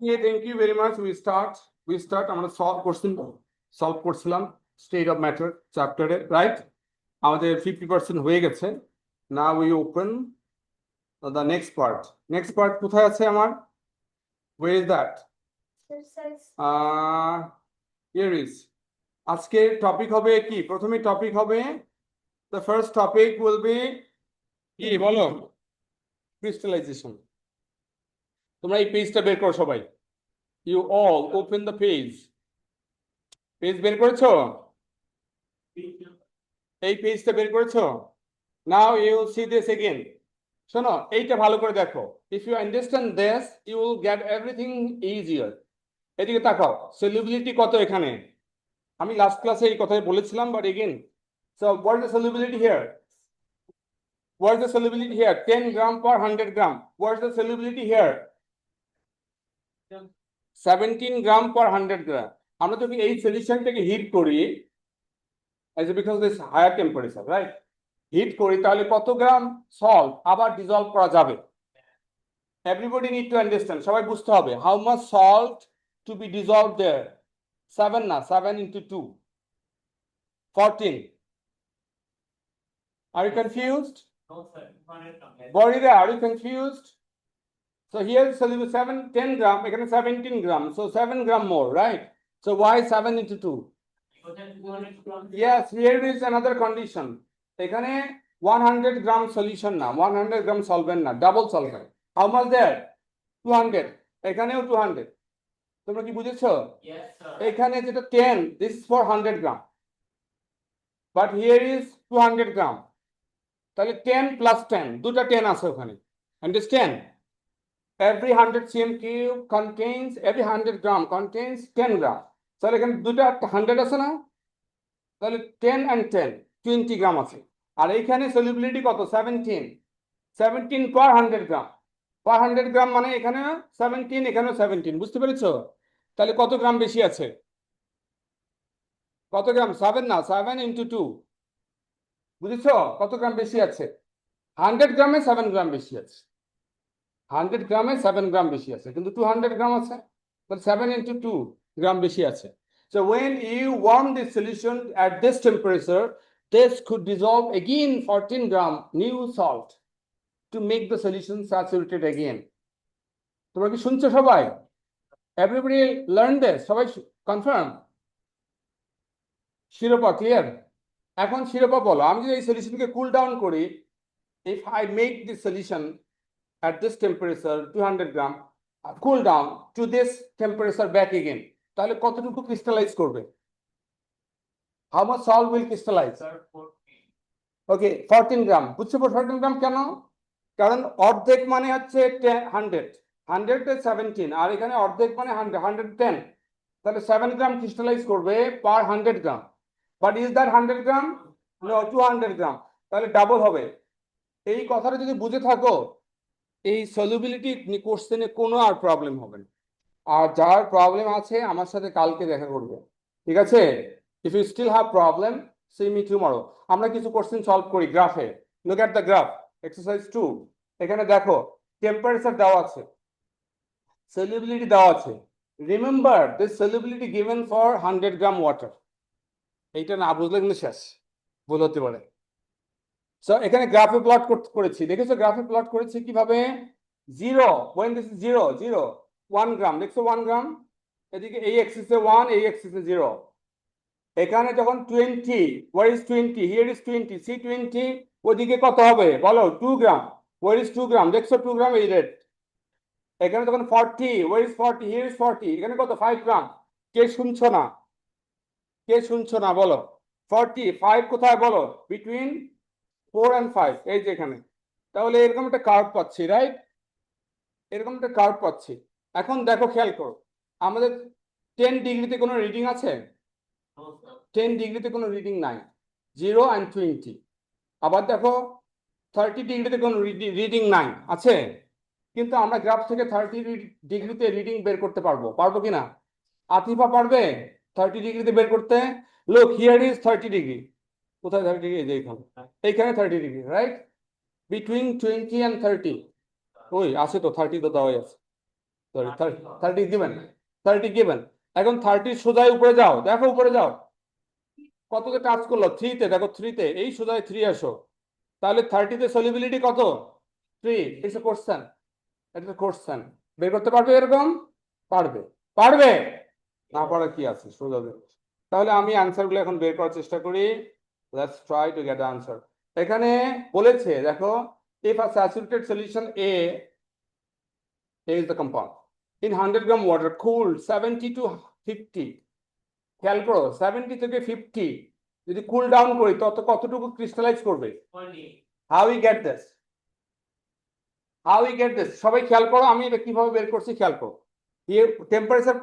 Okay, thank you very much. We start. আমরা solve করছিলাম state of matter chapter right? আমাদের 50% হয়ে গেছে. Now we open the next part. Next part কোথায় আছে আমার? Where is that? Here is. আজকে টপিক হবে কি? প্রথমে টপিক হবে the first topic will be কি বলো? Crystallization. তোমরা এই পেজটা বের করো সবাই. You all open the page. Page বের করেছো? এই পেজটা বের করেছো? Now you will see this again. শোনো, এইটা ভালো করে দেখো. If you understand this, you will get everything easier. এদিকে তাকাও, solubility কত এখানে? আমি লাস্ট ক্লাসে এই কথাই বলেছিলাম, but again. So what is the solubility here? What is the solubility here? 10 gram per 100 gram. What is the solubility here? 17 gram per 100 gram. আমরা যদি এই সলিউশনটাকে হিট করি, as because this higher temperature, right? Heat করি তাহলে কত গ্রাম salt আবার dissolve করা যাবে? Everybody need to understand. সবাই বুঝতে হবে. How much salt to be dissolved there? 7 না, 7 into 2. 14. Are you confused? No, sir. Borida, are you confused? So here soluble 10 gram, এখানে 17 gram. So 7 gram more, right? So why 7 into 2? Yes, here is another condition. এখানে 100 gram solution না, 100 gram solvent না, double solvent. How much there? 200. এখানেও 200. তোমরা কি বুঝেছো? Yes, sir. এখানে যেটা 10, this is for 100 gram. But here is 200 gram. তাহলে 10 plus 10, দুটা 10 আছে ওখানে. Understand? Every 100 cm cube contains, every 100 gram contains 10 gram. তাহলে এখানে দুটা 100 আছে না? তাহলে 10 and 10, 20 গ্রাম আছে। আর এইখানে সলিবিলিটি কত? 17 per 100 গ্রাম। per 100 গ্রাম মানে এখানে 17, এখানেও 17, বুঝতে পেরেছো? তাহলে কত গ্রাম বেশি আছে? কত গ্রাম? 7 না, 7 into 2, বুঝেছো? কত গ্রাম বেশি আছে? 100 গ্রামে 7 গ্রাম বেশি আছে। 100 গ্রামে 7 গ্রাম বেশি আছে, কিন্তু 200 গ্রাম আছে, তাহলে 7 into 2 গ্রাম বেশি আছে। So when you warm this solution at this temperature, this could dissolve again 14 gram new salt to make the solution saturated again. তোমরা কি শুনছো সবাই? Everybody learn this? সবাই confirm? শিরোপা ক্লিয়ার? এখন শিরোপা বলো, আমি যদি এই সলিউশনকে কুল ডাউন করি, if I make this solution at this temperature 200 gram, cool down to this temperature back again, তাহলে কতটুকু ক্রিস্টালাইজ করবে? How much salt will crystallize? Sir, 14. Okay, 14 gram. বুঝছো 14 গ্রাম কেন? কারণ অর্ধেক মানে হচ্ছে 100, 100 এ 17, আর এখানে অর্ধেক মানে 100, 110, তাহলে 7 গ্রাম ক্রিস্টালাইজ করবে per 100 gram. But is that 100 gram? No, 200 গ্রাম, তাহলে ডাবল হবে। এই কথাটা যদি বুঝে থাকো, এই সলিবিলিটি কোশ্চেনে কোনো আর প্রবলেম হবে না। আর যার প্রবলেম আছে আমার সাথে কালকে দেখা করবে, ঠিক আছে? If you still have problem, see me tomorrow. আমরা কিছু কোশ্চেন সলভ করি গ্রাফে। Look at the graph, exercise 2। এখানে দেখো টেম্পারেচার দেওয়া আছে, সলিবিলিটি দেওয়া আছে। Remember this solubility given for 100 gram water. এইটা না বুঝলে কিন্তু শেষ, ভুল হতে পারে। সো এখানে গ্রাফে প্লট করেছি, দেখেছো গ্রাফে প্লট করেছি কিভাবে? 0 when this is 0 0 1 গ্রাম, দেখছো 1 গ্রাম, এদিকে এই এক্সিসে 1, এই এক্সিসে 0। এখানে যখন 20, where is 20? here is 20, see 20, ওদিকে কত হবে বলো? 2 গ্রাম, where is 2 গ্রাম? দেখছো 2 গ্রাম এই রেট। এখানে যখন 40, where is 40? here is 40, এখানে কত? 5 গ্রাম। কে শুনছো না? কে শুনছো না বলো? 45 কোথায় বলো? বিটুইন 4 and 5, এই যে এখানে। তাহলে এরকম একটা কার্ভ পাচ্ছি, রাইট? এরকম একটা কার্ভ পাচ্ছি। এখন দেখো, খেয়াল করো, আমাদের 10 ডিগ্রিতে কোনো রিডিং আছে? No, sir. 10 ডিগ্রিতে কোনো রিডিং নাই, 0 and 20। আবার দেখো 30 ডিগ্রিতে কোনো রিডিং নাই, আছে? কিন্তু আমরা গ্রাফ থেকে 30 ডিগ্রিতে রিডিং বের করতে পারবো কিনা? আতিফা পারবে 30 ডিগ্রিতে বের করতে? Look, here is 30 degree. কোথায় 30 ডিগ্রি? এইখানে 30 ডিগ্রি, রাইট? Between 20 and 30। ওই আছে তো, 30 তো দেওয়াই আছে। Sorry 30 given, 30 given. এখন 30 সোজাই উপরে যাও, দেখো উপরে যাও কততে কাজ করলো, 3 তে, দেখো 3 তে, এই সোজাই 3 আসো, তাহলে 30 তে সলিবিলিটি কত, 3। ইটস এ কোশ্চেন, এটা কোশ্চেন। বের করতে পারবে এরকম? পারবে, পারবে না পারা কি আছে, সোজা বের। তাহলে আমি আনসার গুলো এখন বের করার চেষ্টা করি। Let's try to get the answer. এখানে বলেছে দেখো, if a saturated solution A is the compound in 100 gram water cooled 70 to 50, খেয়াল করো 70 থেকে 50 যদি কুল ডাউন করি তত কতটুকু ক্রিস্টালাইজ করবে? 20. How we get this, how we get this, সবাই খেয়াল করো আমি এটা কিভাবে বের করছি খেয়াল করো। টেম্পারেচার,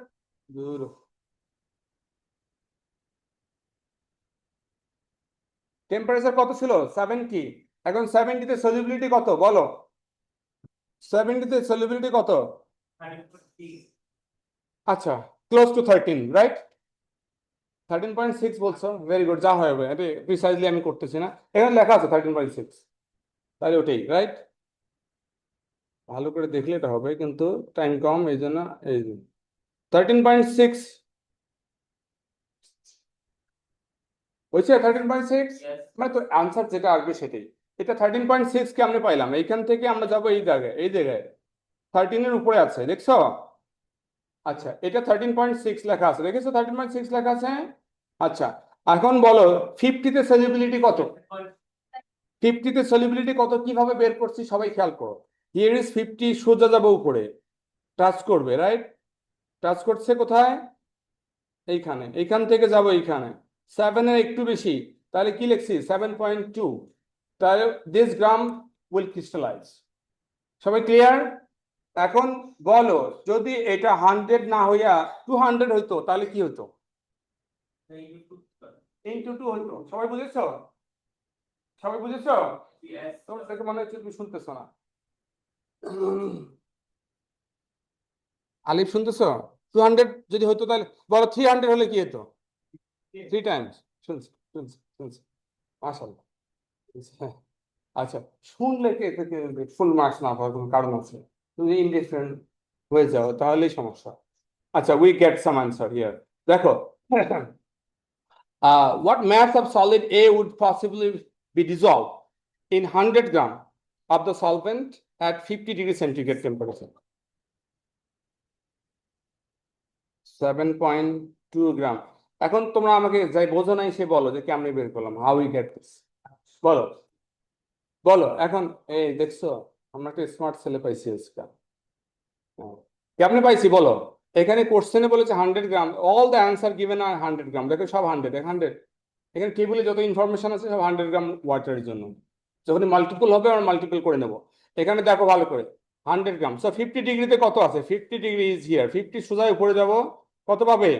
টেম্পারেচার কত ছিল? 70। এখন 70 তে সলিবিলিটি কত বলো? 70 তে সলিবিলিটি কত? 30. আচ্ছা, ক্লোজ টু 13, রাইট? 13.6 বলছো, ভেরি গুড, যা হবে এটা প্রিসাইজলি আমি করতেছি না, এখানে লেখা আছে 13.6, তাহলে ওটাই রাইট। ভালো করে দেখলে এটা হবে, কিন্তু টাইম কম এই জন্য, এই 13.6 হয়েছে, 13.6 Yes. মানে তো আনসার যেটা আসবে সেটাই। এটা 13.6 কে আমরা পাইলাম, এইখান থেকে আমরা যাবো এই জায়গায়, এই জায়গায় 13 এর উপরে আছে, দেখছো? আচ্ছা, এটা 13.6 লেখা আছে, দেখেছো 13.6 লেখা আছে। আচ্ছা, এখন বলো 50 তে সলিবিলিটি কত? 50 তে সলিবিলিটি কত কিভাবে বের করছি সবাই খেয়াল করো। হিয়ার ইজ 50, সোজা যাবো উপরে, টাচ করবে, রাইট? টাচ করছে কোথায়? এইখানে, এইখান থেকে যাবো এইখানে, 7 এর একটু বেশি, তাহলে কি লিখছি 7.2, তাহলে দিস গ্রাম উইল ক্রিস্টালাইজ। সবাই ক্লিয়ার? এখন বলো যদি এটা 100 না হইয়া 200 হইতো তাহলে কি হতো? ইনটু 2 হইতো। সবাই বুঝেছো? সবাই বুঝেছো? Yes. তোমার দেখে মনে হচ্ছে তুমি শুনতেছো না। আলিফ শুনতেছো? 200 যদি হতো তাহলে বলো 300 হলে কি হতো? 3 টাইমস। শুনছি, শুনছি, শুনছি, মাশাআল্লাহ। আচ্ছা, শুনলে কি ফুল মার্কস না পাওয়ার কোনো কারণ আছে? তুমি ইনডিফারেন্ট হয়ে যাও তাহলেই সমস্যা। আচ্ছা, we get some answer here. দেখো, what mass of solid A would possibly be dissolved in 100 gram of the solvent at 50 degree centigrade temperature? 7.2 গ্রাম। এখন তোমরা আমাকে যাই বোঝো নাই সে বলো যে কেমনে বের করলাম, হাউ উই গেট দিস, বলো, বলো এখন। এই দেখছো, আমরা একটা স্মার্ট ছেলে পাইছি আজকে। কেমনে পাইছি বলো? এখানে কোশ্চেনে বলেছে 100 গ্রাম, অল দ্য অ্যান্সার গিভেন আর 100 গ্রাম, দেখো সব 100, 100। এখানে টেবিলে যত ইনফরমেশন আছে সব 100 গ্রাম ওয়াটারের জন্য। যখন মাল্টিপল হবে আমরা মাল্টিপল করে নেব। এখানে দেখো ভালো করে, 100 গ্রাম, সো 50 ডিগ্রিতে কত আছে? 50 ডিগ্রি ইজ হিয়ার, 50 সোজাই উপরে যাব, কত পাবে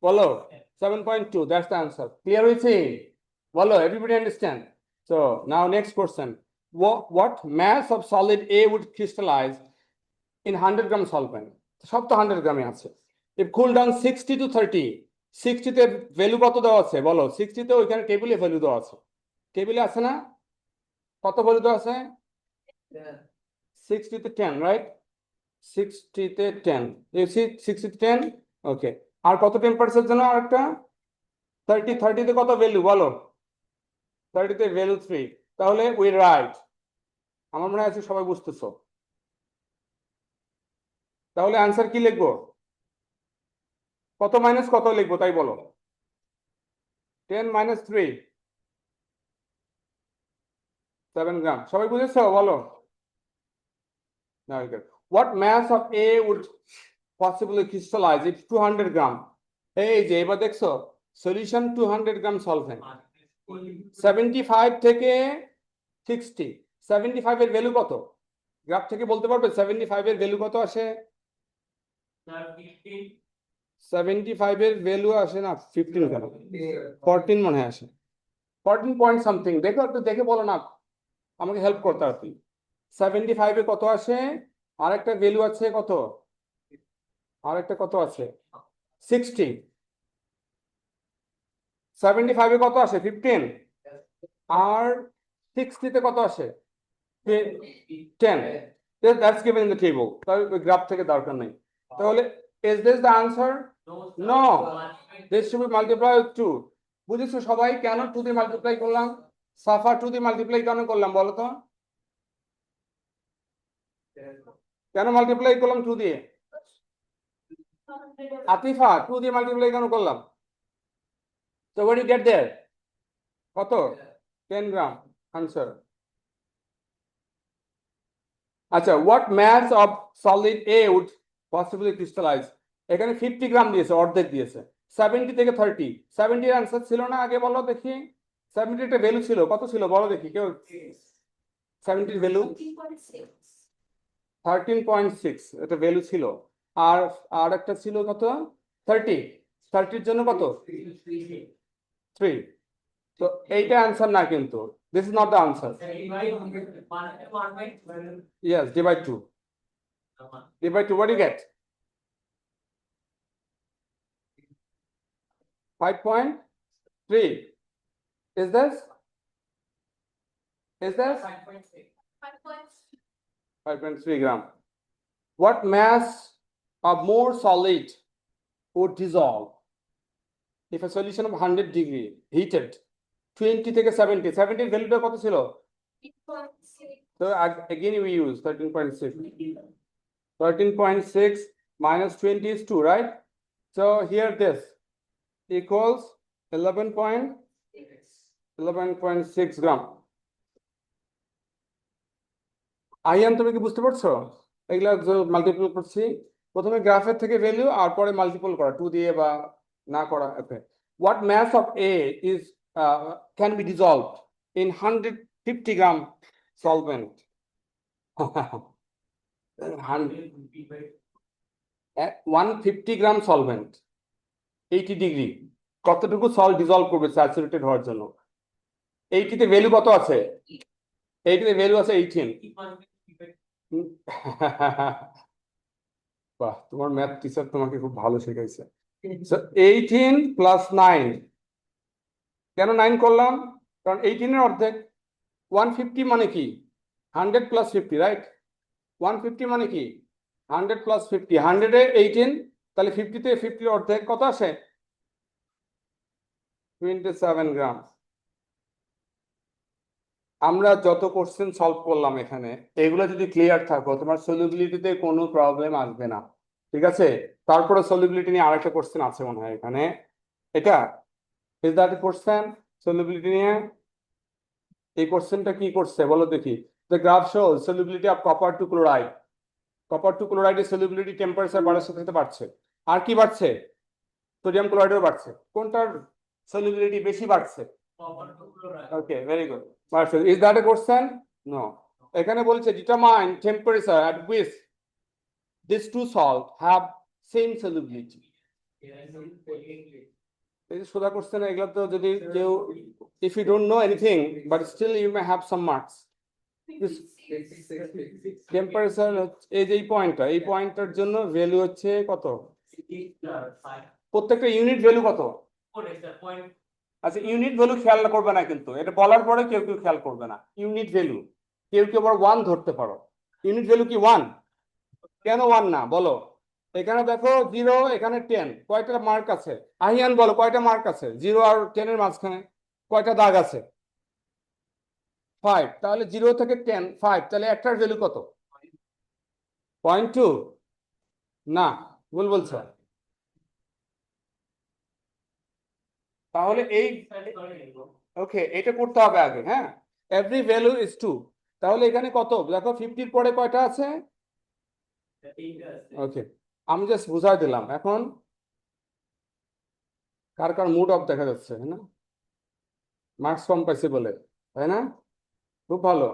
বলো? 7.2, দ্যাটস দ্য আনসার। ক্লিয়ার হয়েছে? বলো, everybody understand? So now next question, what mass of solid A would crystallize in 100 gram solvent? সব তো 100 গ্রামে আছে। if cool down 60 to 30, 60 তে ভ্যালু কত দেওয়া আছে বলো? 60 তে ওইখানে টেবিলে ভ্যালু দেওয়া আছে, টেবিলে আছে না? কত ভ্যালু দেওয়া আছে? 60 তে 10, রাইট? 60 তে 10, you see 60 তে 10, ওকে। আর কত টেম্পারেচার জন্য আরেকটা? 30, 30 তে কত ভ্যালু বলো? 30 তে ভ্যালু 3, তাহলে উই রাইট। আমার মনে আছে সবাই বুঝতেছো। তাহলে আনসার কি লিখবো? কত মাইনাস কত লিখবো তাই বলো? 10 minus 3, 7 গ্রাম। সবাই বুঝেছো বলো? Very good. What mass of A would possibly crystallize if 200 গ্রাম? এই যে এবার দেখছো, সলিউশন 200 গ্রাম সলভেন্ট, 75 থেকে 60, 75 এর ভ্যালু কত? গ্রাফ থেকে বলতে পারবে 75 এর ভ্যালু কত আসে? 75 এর ভ্যালু আসে না 15, কেন 14 মনে হয় আসে, 14 পয়েন্ট সামথিং। দেখো একটু দেখে বলো না, আমাকে হেল্প করতে আর কি। 75 এ কত আসে? আরেকটা ভ্যালু আছে কত? আরেকটা কত আছে? 60। 75 এ কত আসে? 15। আর 60 তে কত আসে? 10। That's given in the table, তাই ওই গ্রাফ থেকে দরকার নেই। তাহলে is this the answer? No. This should be multiplied with 2. বুঝেছো সবাই কেন 2 দিয়ে মাল্টিপ্লাই করলাম? সাফা 2 দিয়ে মাল্টিপ্লাই কেন করলাম বলো তো? কেন মাল্টিপ্লাই করলাম 2 দিয়ে? আতিফা 2 দিয়ে মাল্টিপ্লাই কেন করলাম? So what do you get there? কত? 10 গ্রাম আনসার। আচ্ছা, what mass of solid A would possibly crystallize? এখানে 50 গ্রাম দিয়েছে, অর্ধেক দিয়েছে। 70 থেকে 30, 70 এর আনসার ছিল না আগে বলো দেখি। 70 একটা ভ্যালু ছিল, কত ছিল বলো দেখি কেউ। 70 এর ভ্যালু 13.6 এটা ভ্যালু ছিল। আর আর একটা ছিল কত 30, 30 এর জন্য কত 3। তো এইটা আনসার না কিন্তু, this is not the answer. Yes, divide 2. Divide 2, what do you get? 5.3. Is this? Is this? 5.3 gram. What mass of more solid would dissolve if a solution of 100 degree heated 20 থেকে 70? 70 এর ভ্যালুটা কত ছিল? So again we use 13.6. 13.6 minus 20 is 2, right? So here this equals 11.6 gram. Ian তুমি কি বুঝতে পারছো? এগুলা মাল্টিপল করছি, প্রথমে গ্রাফের থেকে ভ্যালু আর পরে মাল্টিপল করা 2 দিয়ে বা না করা। ওকে, what mass of A is can be dissolved in 150 gram solvent? 150 gram solvent 80 degree, কতটুকু সল্ট ডিজলভ করবে স্যাচুরেটেড হওয়ার জন্য? 80 তে ভ্যালু কত আছে? 80 তে ভ্যালু আছে 18। বাহ, তোমার ম্যাথ টিচার তোমাকে খুব ভালো শেখাইছে। So 18 plus 9, কেন 9 করলাম? কারণ 18 এর অর্ধেক। 150 মানে কি 100 plus 50, রাইট? 150 মানে কি 100 plus 50, 100 এ 18, তাহলে 50 তে 50 এর অর্ধেক কত আসে? 27 গ্রাম। আমরা যত কোশ্চেন সলভ করলাম এখানে, এগুলো যদি ক্লিয়ার থাকো তোমার সলিউবিলিটিতে কোনো প্রবলেম আসবে না, ঠিক আছে? তারপরে সলিউবিলিটি নিয়ে আরেকটা কোশ্চেন আছে মনে হয় এখানে, এটা ইজ দ্যাট কোশ্চেন সলিউবিলিটি নিয়ে। এই কোশ্চেনটা কি করছে বলো দেখি। The graph shows solubility of copper two chloride. Copper two ক্লোরাইডের সলিউবিলিটি টেম্পারেচার বাড়ার সাথে সাথে বাড়ছে। আর কি বাড়ছে? সোডিয়াম ক্লোরাইডও বাড়ছে। কোনটার সলিউবিলিটি বেশি বাড়ছে? Okay, very good. Is that a question? No. এখানে বলছে determine temperature at which these two salt have same solubility. এই যে সোজা কোশ্চেন, এগুলো তো যদি কেউ if you don't know anything but still you may have some marks. Temperature এই যে এই পয়েন্টটার জন্য ভ্যালু হচ্ছে কত? প্রত্যেকটা ইউনিট ভ্যালু কত? আচ্ছা, ইউনিট ভ্যালু খেয়াল করবে না কিন্তু, এটা বলার পরে কেউ কেউ খেয়াল করবে না। ইউনিট ভ্যালু কেউ কেউ আবার 1 ধরতে পারো। ইউনিট ভ্যালু কি 1? কেন 1 না বলো? এখানে দেখো 0, এখানে 10, কয়টা মার্ক আছে? আহিয়ান বলো কয়টা মার্ক আছে 0 আর 10 এর মাঝখানে? কয়টা দাগ আছে? 5। তাহলে 0 থেকে 10 5, তাহলে একটার ভ্যালু কত? 0.2 না, ভুল বলছো। তাহলে এই ওকে, এটা করতে হবে আগে। হ্যাঁ, এভরি ভ্যালু ইজ 2। তাহলে এখানে কত দেখো 50 এর পরে কয়টা আছে? ওকে, আমি জাস্ট বুঝাই দিলাম। এখন কার কার মুড অফ দেখা যাচ্ছে, হ্যাঁ না? মার্কস কম পাইছে বলে, তাই না? খুব ভালো।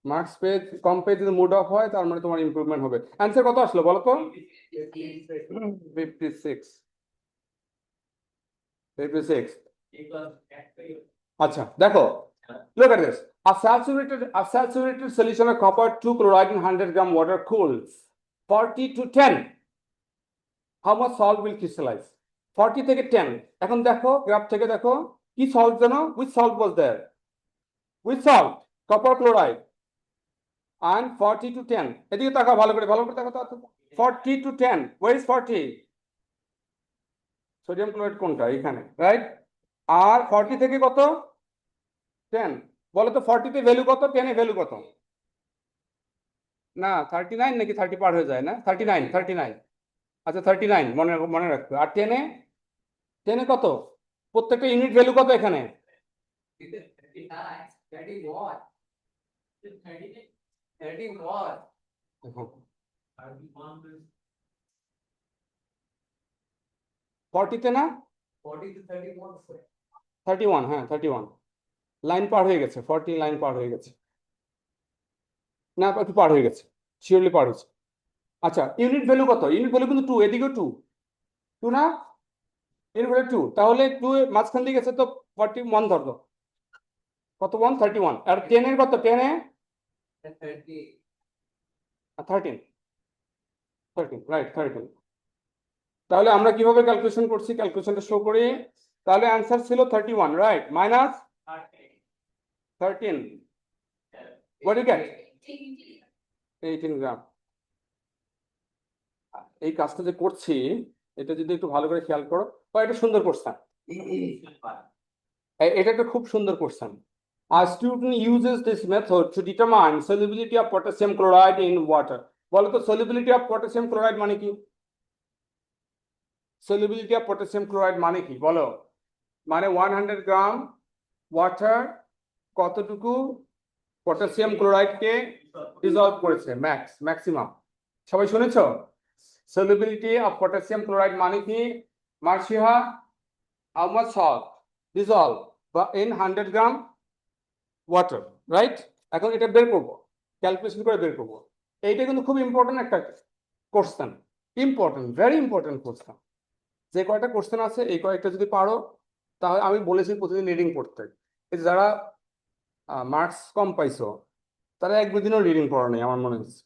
মার্কস পেয়ে কম পেয়ে যদি মুড অফ হয় তার মানে তোমার ইমপ্রুভমেন্ট হবে। অ্যান্সার কত আসলো বলো তো? 56। 56। আচ্ছা দেখো, look at this. A saturated solution of copper 2 chloride in 100 gram water cools 40 to 10. How much salt will crystallize? 40 থেকে 10। এখন দেখো গ্রাফ থেকে দেখো কি সল্ট জানো? which salt was there? which salt? copper chloride and 40 to 10। এদিকে তাকাও ভালো করে, ভালো করে তাকাও। 40 to 10, where is 40? Sodium chloride কোনটা? এখানে, রাইট? আর 40 থেকে কত? 10। বলো তো 40 তে ভ্যালু কত, 10 এ ভ্যালু কত? না 39 নাকি 30 পার হয়ে যায় না? 39। আচ্ছা 39 মনে মনে রাখবে। আর 10 এ, 10 এ কত? প্রত্যেকটা ইউনিট ভ্যালু কত এখানে? 40 তে না? 31, হ্যাঁ 31। লাইন পার হয়ে গেছে, 40 লাইন পার হয়ে গেছে। না একটু পার হয়ে গেছে, শিওরলি পার হয়েছে। আচ্ছা ইউনিট ভ্যালু কত? ইউনিট ভ্যালু কিন্তু 2, এদিকেও 2 না? ইউনিট ভ্যালু 2, তাহলে 2 এর মাঝখান দিয়ে গেছে তো 41 ধরো। কত? 131। আর 10 এর কত? 10 এ 13, রাইট 13। তাহলে আমরা কিভাবে ক্যালকুলেশন করছি? ক্যালকুলেশনটা শো করি। তাহলে অ্যান্সার ছিল 31, right? Minus 13, what do you get? 18 গ্রাম। এই কাজটা যে করছি, এটা যদি একটু ভালো করে খেয়াল করো, বা এটা সুন্দর কোশ্চেন, এটা একটা খুব সুন্দর question. A student uses this method to determine solubility of potassium chloride in water. বলো তো solubility of potassium chloride মানে কি? solubility of potassium chloride মানে কি বলো? মানে 100 গ্রাম ওয়াটার কতটুকু পটাশিয়াম ক্লোরাইডকে ডিসলভ করেছে, ম্যাক্সিমাম। সবাই শুনেছো? solubility of potassium chloride মানে কি? মার্সিহা, how much salt dissolve in 100 gram water, right? এখন এটা বের করবো, ক্যালকুলেশন করে বের করবো। এইটা কিন্তু খুব ইম্পর্টেন্ট একটা question, important, very important question. যে কয়টা কোশ্চেন আছে এই কয়েকটা যদি পারো, তাহলে আমি বলেছি প্রতিদিন রিডিং পড়তে। এই যে যারা মার্কস কম পাইছো, তারা এক দুদিনও রিডিং পড়ো নেই আমার মনে হচ্ছে।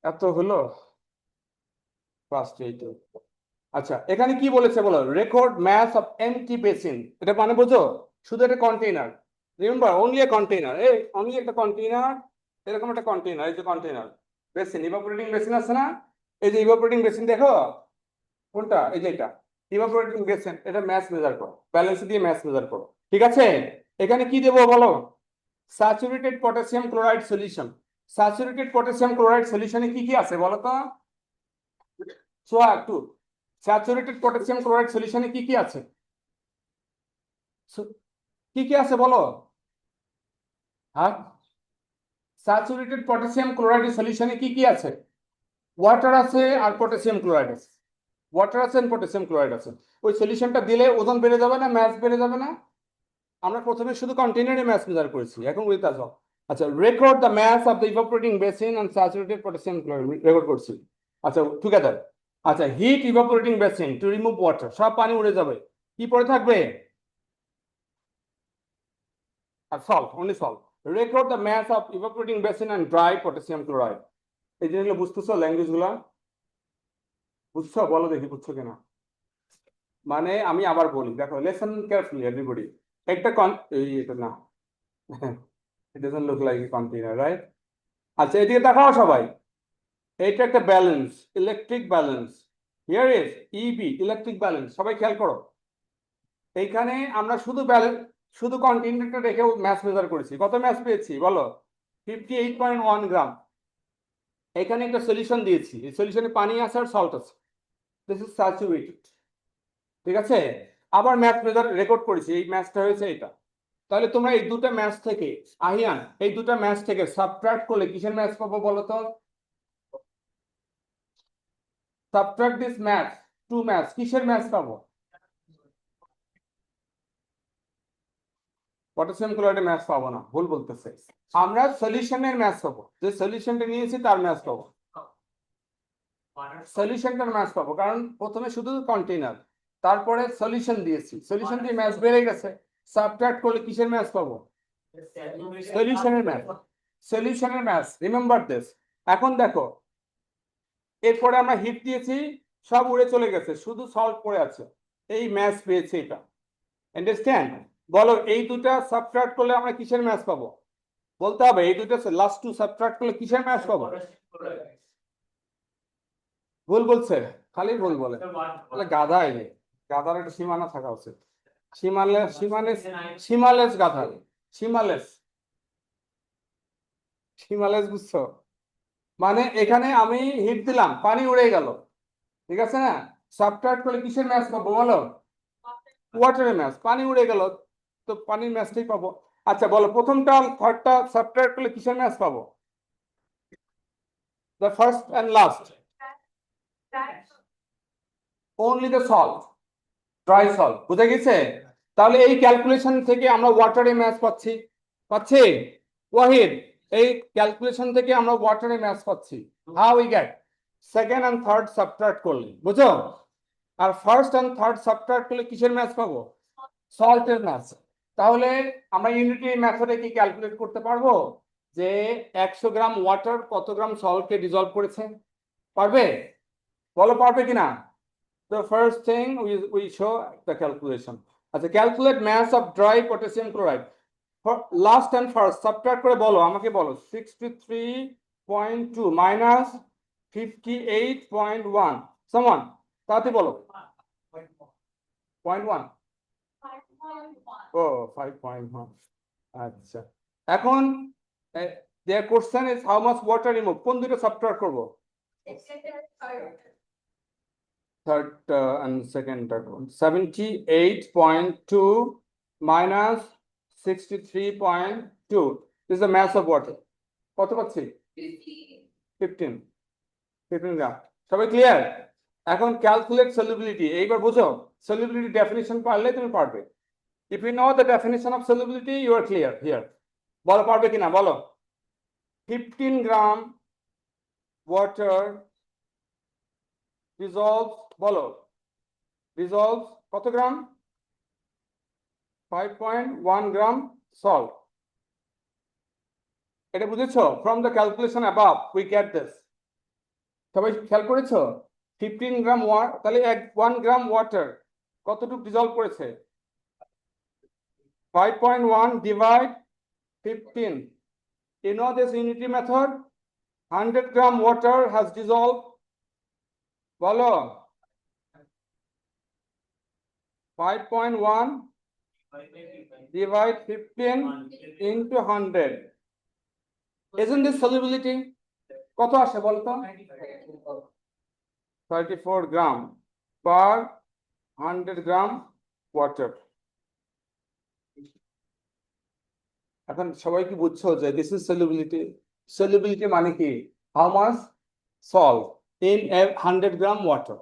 এত হলো ক্লাস 8। আচ্ছা এখানে কি বলেছে বলো? Record mass of empty basin. এটা মানে বোঝো? শুধু একটা container, remember only a container, এই অনলি একটা কন্টেইনার, এরকম একটা কন্টেইনার, এই যে কন্টেইনার বেসিন, ইভাপোরেটিং বেসিন আছে না? এই যে ইভাপোরেটিং বেসিন দেখো কোনটা? এই যে এটা ইভাপোরেটিং বেসিন। এটা ম্যাস মেজার করো, ব্যালেন্স দিয়ে ম্যাস মেজার করো, ঠিক আছে? এখানে কি দেবো বলো? Saturated potassium chloride solution. Saturated potassium chloride সলিউশনে কি কি আছে বলো তো? সোয়া একটু, স্যাচুরেটেড পটাশিয়াম ক্লোরাইড সলিউশনে কি কি আছে? কি কি আছে বলো? হ্যাঁ, স্যাচুরেটেড পটাশিয়াম ক্লোরাইড সলিউশনে কি কি আছে? ওয়াটার আছে আর পটাশিয়াম ক্লোরাইড আছে। ওয়াটার আছে আর পটাশিয়াম ক্লোরাইড আছে। ওই সলিউশনটা দিলে ওজন বেড়ে যাবে না, ম্যাস বেড়ে যাবে না? আমরা প্রথমে শুধু কন্টেইনারে ম্যাস মেজার করেছি, এখন উইথ আস। আচ্ছা record the mass of the evaporating basin and saturated potassium chloride record করছি। আচ্ছা টুগেদার। আচ্ছা heat evaporating basin to remove water, সব পানি উড়ে যাবে, কি পড়ে থাকবে? আর salt, only salt. Record the mass of evaporating basin and dry potassium chloride. এই জিনিসগুলো বুঝতেছো? ল্যাঙ্গুয়েজ গুলা বুঝছো? বলো দেখি বুঝছো কিনা। মানে আমি আবার বলি, দেখো লেসন কেয়ারফুলি এভরিবডি। একটা এটা না, it doesn't look like a container, right? আচ্ছা এদিকে দেখাও সবাই। এটা একটা balance, electric balance. Here is EB, electric balance. সবাই খেয়াল করো, এইখানে আমরা শুধু ব্যালেন্স, শুধু কন্টিনেন্টটা রেখে ম্যাস মেজার করেছি। কত ম্যাস পেয়েছি বলো? 58.1 গ্রাম। এখানে একটা সলিউশন দিয়েছি, এই সলিউশনে পানি আছে আর সল্ট আছে, দিস ইজ স্যাচুরেটেড, ঠিক আছে? আবার ম্যাস মেজার রেকর্ড করেছি, এই ম্যাসটা হয়েছে এটা। তাহলে তোমরা এই দুটো ম্যাচ থেকে, আহিয়ান এই দুটো ম্যাচ থেকে সাবট্রাক্ট করলে কিসের ম্যাচ পাবো বলো তো? Subtract this mass, two mass, কিসের ম্যাচ পাবো? পটাশিয়াম ক্লোরাইডের ম্যাচ পাবো না, ভুল বলতেছে। আমরা সলিউশনের ম্যাচ পাবো, যে সলিউশনটা নিয়েছি তার ম্যাচ পাবো, সলিউশনটার ম্যাচ পাবো। কারণ প্রথমে শুধু কন্টেইনার, তারপরে সলিউশন দিয়েছি, সলিউশন দিয়ে ম্যাচ বেড়ে গেছে। সাবট্রাক্ট করলে কিসের ম্যাচ পাবো? সলিউশনের ম্যাচ, সলিউশনের ম্যাচ, রিমেম্বার দিস। এখন দেখো এরপরে আমরা হিট দিয়েছি, সব উড়ে চলে গেছে, শুধু সল্ট পড়ে আছে, এই ম্যাচ পেয়েছে এটা। আন্ডারস্ট্যান্ড? বলো এই দুটা সাবট্রাক্ট করলে আমরা কিসের ম্যাচ পাবো? বলতে হবে এই দুটো লাস্ট টু সাবট্রাক্ট করলে কিসের ম্যাচ পাবো? ভুল বলছে, খালি ভুল বলে। So what? তাহলে গাধা এলে, গাধার একটা সীমানা থাকা উচিত। সীমালেস সীমালেস সীমালেস গাধা, সীমালেস, সীমালেস বুঝছো? মানে এখানে আমি হিট দিলাম, পানি উড়ে গেল, ঠিক আছে না? সাবট্রাক্ট করলে কিসের ম্যাচ পাবো বলো? ওয়াটারের ম্যাচ, পানি উড়ে গেল, তো পানির ম্যাচটাই পাবো। আচ্ছা বলো, প্রথমটা থার্ডটা সাবট্রাক্ট করলে কিসের ম্যাচ পাবো? The first and last, only the salt, dry salt, বুঝে গেছে? তাহলে এই ক্যালকুলেশন থেকে আমরা ওয়াটারে ম্যাচ পাচ্ছি, পাচ্ছি ওয়াহিদ? এই ক্যালকুলেশন থেকে আমরা ওয়াটারে ম্যাচ পাচ্ছি। How we get? Second and third subtract করলে, বুঝো? আর ফার্স্ট এন্ড থার্ড সাবট্রাক্ট করলে কিসের ম্যাচ পাবো? সল্টের ম্যাচ। তাহলে আমরা ইউনিটি মেথডে কি ক্যালকুলেট করতে পারবো যে 100 গ্রাম ওয়াটার কত গ্রাম সল্টকে ডিজলভ করেছে? পারবে? বলো পারবে কিনা? The first thing we show the calculation. আচ্ছা, calculate mass of dry potassium chloride. For last and first subtract করে বলো, আমাকে বলো 63.2 minus 58.1. Someone তাতে বলো 0.1. Oh, 5.1. আচ্ছা, এখন their question is how much water remove, কোন দুটো সাবট্রাক্ট করব? Third and second third one. 78.2 minus 63.2 is the mass of water. কত পাচ্ছি? 15 গ্রাম। সবাই ক্লিয়ার? এখন ক্যালকুলেট সলিবিলিটি, এইবার বুঝো, সলিবিলিটি ডেফিনিশন পারলে তুমি পারবে। If you know the definition of solubility you are clear here. বলো পারবে কিনা বলো? 15 গ্রাম ওয়াটার dissolves, বলো dissolves কত গ্রাম? 5.1 গ্রাম salt. এটা বুঝেছো? From the calculation above we get this. সবাই খেয়াল করেছো? 15 গ্রাম ওয়াটার, তাহলে 1 গ্রাম ওয়াটার কতটুকু ডিজলভ করেছে? 5.1 divide 15. You know this unity method? 100 gram water has dissolved, বলো 5.1 divide 15 into 100. Isn't this solubility? কত আসে বলতো? 34 গ্রাম per 100 গ্রাম ওয়াটার। এখন সবাই কি বুঝছো যে দিস ইজ সলিবিলিটি? সলিবিলিটি মানে কি? How much salt in 100 gram water.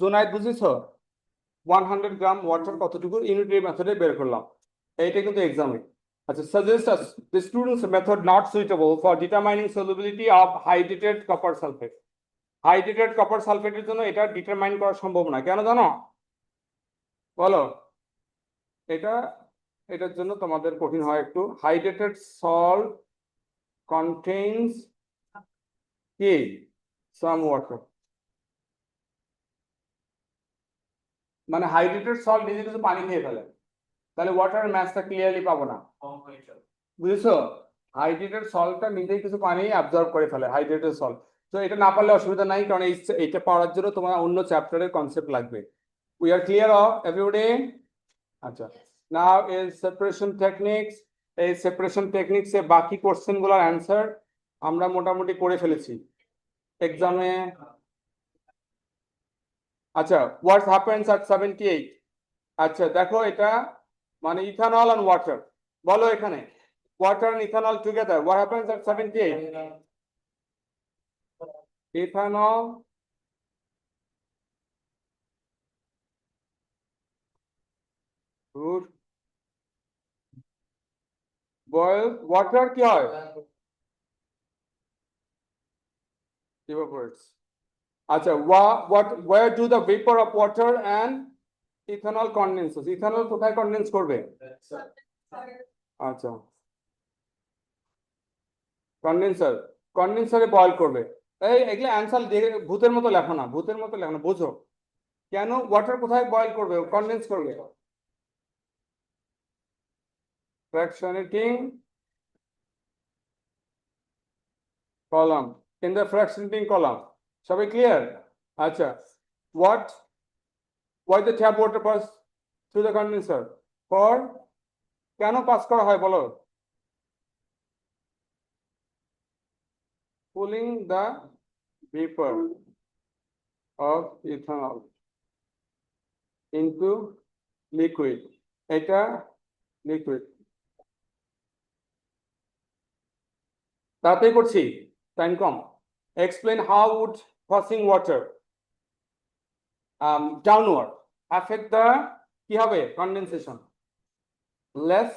Junaid বুঝেছো? 100 গ্রাম ওয়াটার কতটুকু? ইউনিটি মেথডে বের করলাম, এইটা কিন্তু এক্সামে। আচ্ছা, suggest us the students method not suitable for determining solubility of hydrated copper sulfate. Hydrated copper সালফেটের জন্য এটা ডিটারমাইন করা সম্ভব না, কেন জানো? বলো। এটা এটার জন্য তোমাদের কঠিন হয় একটু। হাইড্রেটেড সল্ট কন্টেইনস কি? Some water. মানে হাইড্রেটেড সল্ট নিজে কিছু পানি খেয়ে ফেলে, তাহলে ওয়াটার ম্যাচটা ক্লিয়ারলি পাবো না, বুঝেছো? হাইড্রেটেড সল্টটা নিজেই কিছু পানি অ্যাবজর্ব করে ফেলে, হাইড্রেটেড সল্ট। তো এটা না পারলে অসুবিধা নাই, কারণ এইটা পাওয়ার জন্য তোমার অন্য চ্যাপ্টারের কনসেপ্ট লাগবে। We are clear of everybody? আচ্ছা, নাও ইজ সেপারেশন টেকনিক্স। এই সেপারেশন টেকনিক্সে বাকি কোশ্চেন গুলোর অ্যান্সার আমরা মোটামুটি করে ফেলেছি এক্সামে। আচ্ছা, হোয়াট হ্যাপেন্স অ্যাট 78? আচ্ছা দেখো, এটা মানে ইথানল এন্ড ওয়াটার। বলো এখানে water and ethanol together, what happens at 78? Ethanol good boil water কি হয়? Evaporates. আচ্ছা, what where do the vapor of water and ethanol condenses? Ethanol কোথায় কনডেন্স করবে? আচ্ছা, কনডেন্সার, কনডেন্সারে বয়েল করবে। এই এগুলো অ্যান্সার দেখে ভূতের মতো লেখো না, ভূতের মতো লেখো না, বুঝো কেন ওয়াটার কোথায় বয়েল করবে, কনডেন্স করবে? fractionating column, in the fractionating column. সবাই ক্লিয়ার? আচ্ছা, why the tap water pass through the condenser? For কেন পাস করা হয় বলো? Cooling the vapor of ethanol into liquid. এটা liquid. তাড়াতাড়ি করছি, time com. Explain how would passing water downward affect the কি হবে condensation? Less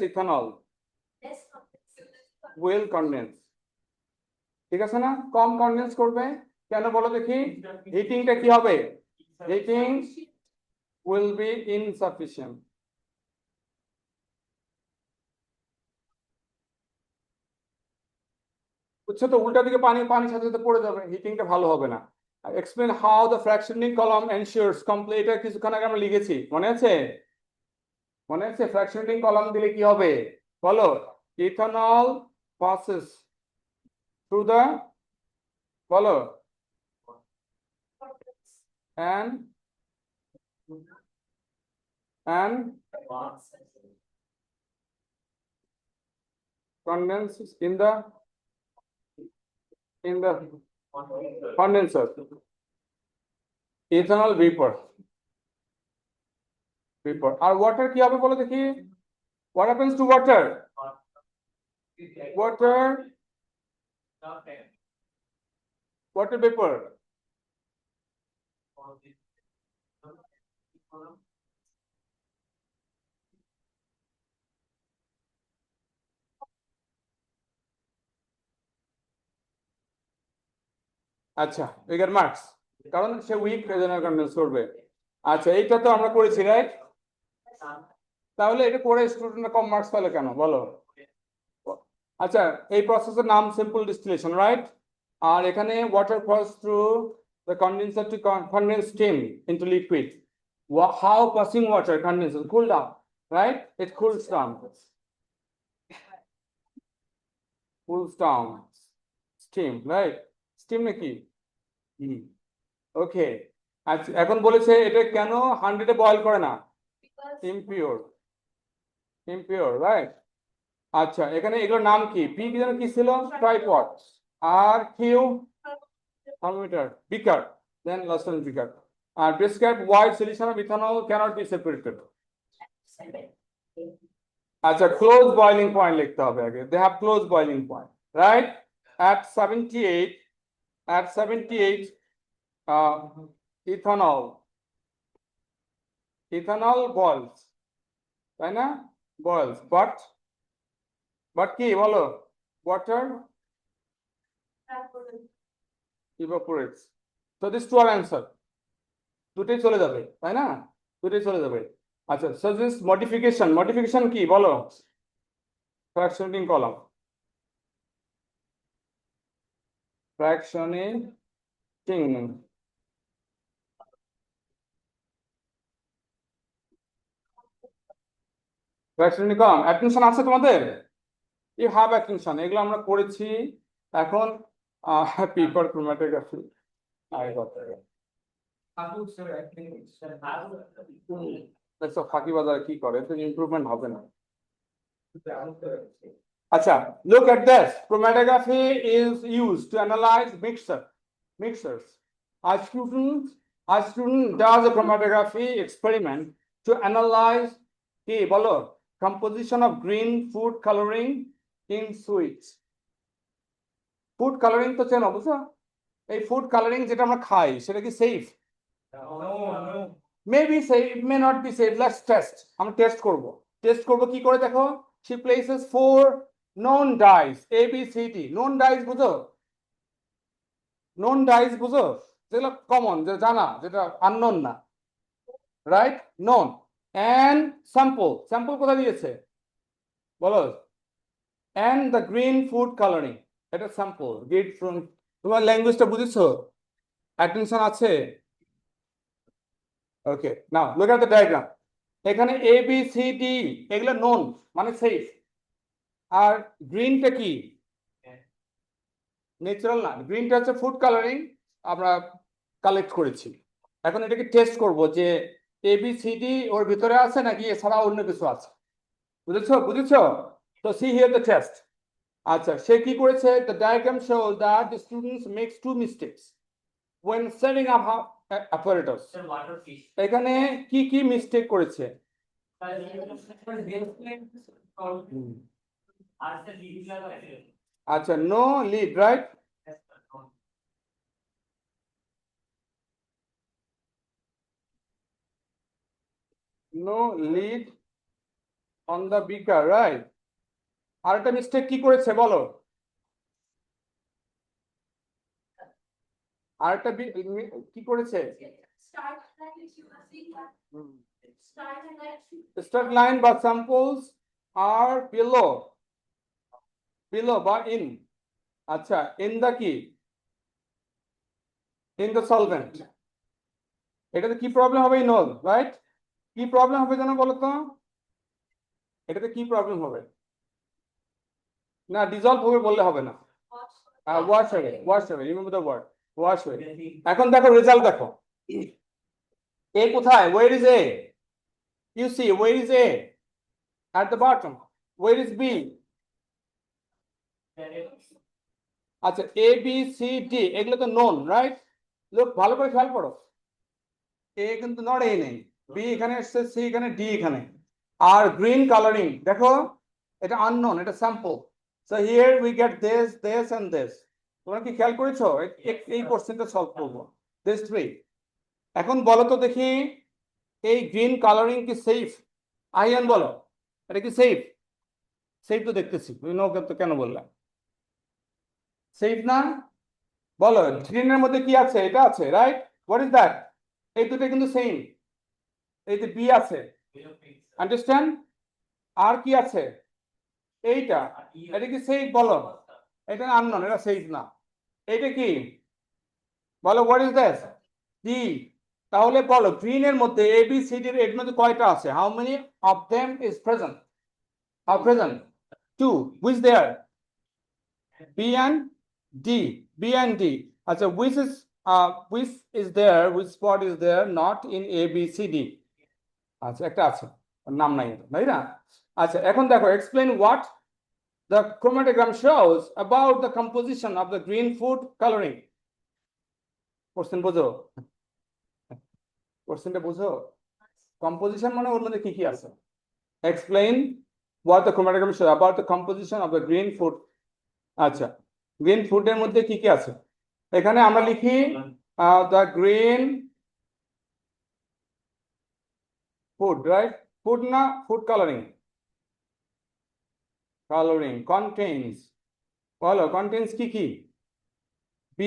ethanol will condense. ঠিক আছে না? কম কনডেন্স করবে কেন বলো দেখি? হিটিংটা কি হবে? Heating will be insufficient. বুঝছো তো? উল্টা দিকে পানি সাথে সাথে পড়ে যাবে, হিটিংটা ভালো হবে না। Explain how the fractioning column ensures complete, এটা কিছুক্ষণ আগে আমরা লিখেছি, মনে আছে? মনে আছে ফ্র্যাকশনিং কলাম দিলে কি হবে বলো? ইথানল passes through the বলো and condenses in the condenser. Ethanol vapor. আর ওয়াটার কি হবে বলো দেখি? What happens to water? Water vapor. আচ্ছা, উইগার মার্কস, কারণ সে উইক রেজোনাল কন্ডেন্স করবে। আচ্ছা, এইটা তো আমরা করেছি রাইট? তাহলে এটা করে স্টুডেন্টরা কম মার্কস পেলে কেন বলো? আচ্ছা, এই প্রসেসের নাম সিম্পল ডিস্টিলেশন রাইট? আর এখানে water pass through the condenser to condense steam into liquid. How passing water condenses cool down, right? It cools down. Steam, right? Steam নাকি? ওকে, আচ্ছা এখন বলেছে এটা কেন 100 এ বয়েল করে না? Impure, right? আচ্ছা, এখানে এগুলোর নাম কি? পি কি যেন কি ছিল? ট্রাইপড। আর কিউ thermometer, beaker, then last beaker. আর prescribe why solution of ethanol cannot be separated. আচ্ছা, ক্লোজ বয়লিং পয়েন্ট লিখতে হবে আগে। They have close boiling point, right? At 78 ethanol boils, তাই না? boils, but কি বলো? water evaporates. So this two are answer. দুটোই চলে যাবে, তাই না? দুটোই চলে যাবে। আচ্ছা, so this modification কি বলো? fractionating column. Fractionating column. Attention আছে তোমাদের? You have attention. এগুলো আমরা করেছি। এখন paper chromatography I got it. দেখো ফাঁকিবাজার কি করে, তো ইমপ্রুভমেন্ট হবে না। আচ্ছা, look at this. Chromatography is used to analyze mixtures. A student does a chromatography experiment to analyze কি বলো? Composition of green food coloring in sweets. Food colouring তো চেনো, বুঝছো? এই ফুড কালারিং যেটা আমরা খাই সেটা কি safe? Maybe safe, may not be safe. Let's test. আমরা টেস্ট করব কি করে দেখো? she places 4 known dyes A B C D. known dyes বুঝো? যেগুলো কমন, যে জানা, যেটা আননোন না, রাইট? known and sample কোথায় দিয়েছে বলো? and the green food coloring, এটা স্যাম্পল। গেট ফ্রম, তোমার ল্যাঙ্গুয়েজটা বুঝেছো? অ্যাটেনশন আছে? ওকে, নাও লুক এট দ্য ডায়াগ্রাম। এখানে এ বি সি ডি এগুলো নোন, মানে সেফ। আর গ্রিনটা কি? ন্যাচারাল না, গ্রিনটা হচ্ছে ফুড কালারিং, আমরা কালেক্ট করেছি। এখন এটাকে টেস্ট করব যে ABCD ওর ভিতরে আছে নাকি এছাড়া অন্য কিছু আছে। বুঝেছো বুঝেছো? তো সি হিয়ার দ্য টেস্ট। আচ্ছা, সে কি করেছে? The diagram shows that the students makes two mistakes when setting up apparatus. Sir, water fish. এখানে কি কি মিস্টেক করেছে? আচ্ছা, no lid, right? No lid on the beaker, right? আরেকটা মিস্টেক কি করেছে বলো? আরেকটা কি করেছে? Start line বা samples are below বা in. আচ্ছা, in the কি? In the solvent. এটাতে কি প্রবলেম হবে? Enol, right? কি প্রবলেম হবে জানো বলো তো? এটাতে কি প্রবলেম হবে? না, ডিজলভ হবে বললে হবে না। ওয়াশ হবে, রিমেম্বার দ্য ওয়ার্ড, ওয়াশ হবে। এখন দেখো রেজাল্ট দেখো। এ কোথায়? Where is A? You see where is A? at the bottom. Where is B? আচ্ছা, A B C D এগুলো তো নোন, রাইট? লোক ভালো করে খেয়াল করো, এ কিন্তু নট এ নেই, বি এখানে এসছে, সি এখানে, ডি এখানে। আর গ্রিন কালারিং দেখো, এটা আননোন, এটা sample. So here we get this and this. তোমরা কি খেয়াল করেছো? এই কোশ্চেনটা সলভ করবো, দিস থ্রি। এখন বলো তো দেখি, এই গ্রিন কালারিং কি সেফ? আইয়ান বলো, এটা কি সেফ? সেফ তো দেখতেছি, তুমি নো কেন বললাম? সেফ না? বলো, গ্রিনের মধ্যে কি আছে? এটা আছে, রাইট? What is that? এই দুটো কিন্তু সেম। এই যে বি আছে, আন্ডারস্ট্যান্ড? আর কি আছে? এইটা, এটা কি সেফ বলো? এটা আননোন, এটা সেফ না। এইটা কি বলো? What is this? ডি। তাহলে বলো, গ্রিনের মধ্যে এ বি সি ডি এর মধ্যে কয়টা আছে? How many of them is present? How present? Two. Which there? B and D, B and D. আচ্ছা, which is there, which spot is there not in A B C D? আচ্ছা, একটা আছে, ওর নাম নাই, তাই না? আচ্ছা, এখন দেখো, explain what the chromatogram shows about the composition of the green food coloring. Question বোঝো? কোশ্চেনটা বুঝো? কম্পোজিশন মানে ওর মধ্যে কি কি আছে? Explain what the chromatogram shows about the composition of the green food. আচ্ছা, গ্রিন ফুডের মধ্যে কি কি আছে? এখানে আমরা লিখি the green food, right? Food না, food coloring contains, বলো contains কি কি? B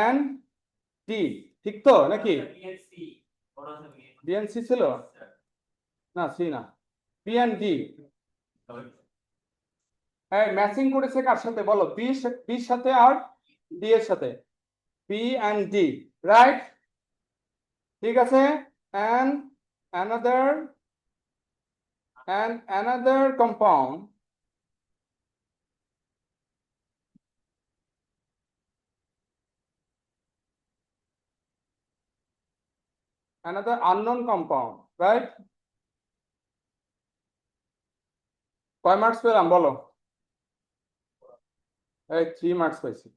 and D, ঠিক তো নাকি? B and C ছিল না, C না, B and D। হ্যাঁ, ম্যাচিং করেছে কার সাথে বলো? বির সাথে আর ডি এর সাথে, B and D, রাইট? ঠিক আছে। and another compound, another unknown compound, right? কয় মার্কস পেলাম বলো? এই 3 মার্কস পাইছি।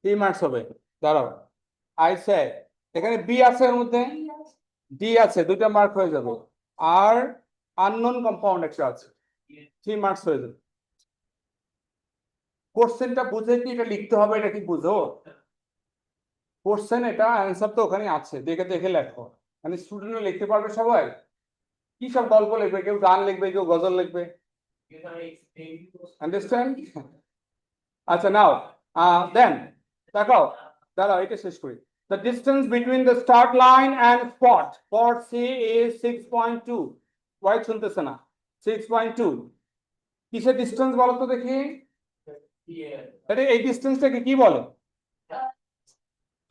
3 মার্কস হবে, দাঁড়াও। আই সে এখানে বি আছে, এর মধ্যে ডি আছে, 2টা মার্ক হয়ে যাবে। আর আননোন কম্পাউন্ড একটা আছে, 3 মার্কস হয়ে যাবে। কোশ্চেনটা বুঝে কি এটা লিখতে হবে? এটা কি বুঝো? কোশ্চেন এটা, অ্যান্সার তো ওখানে আছে, দেখে দেখে লেখো। মানে স্টুডেন্টরা লিখতে পারবে সবাই। কি সব গল্প লিখবে, কেউ গান লিখবে, কেউ গজল লিখবে, আন্ডারস্ট্যান্ড? আচ্ছা, নাও দেন দেখো, দাঁড়াও এটা শেষ করি। The distance between the start line and spot C is 6.2. Why শুনতেছে না? 6.2 কিসের ডিস্টেন্স বলো তো দেখি? এটা এই ডিস্টেন্সটাকে কি বলে?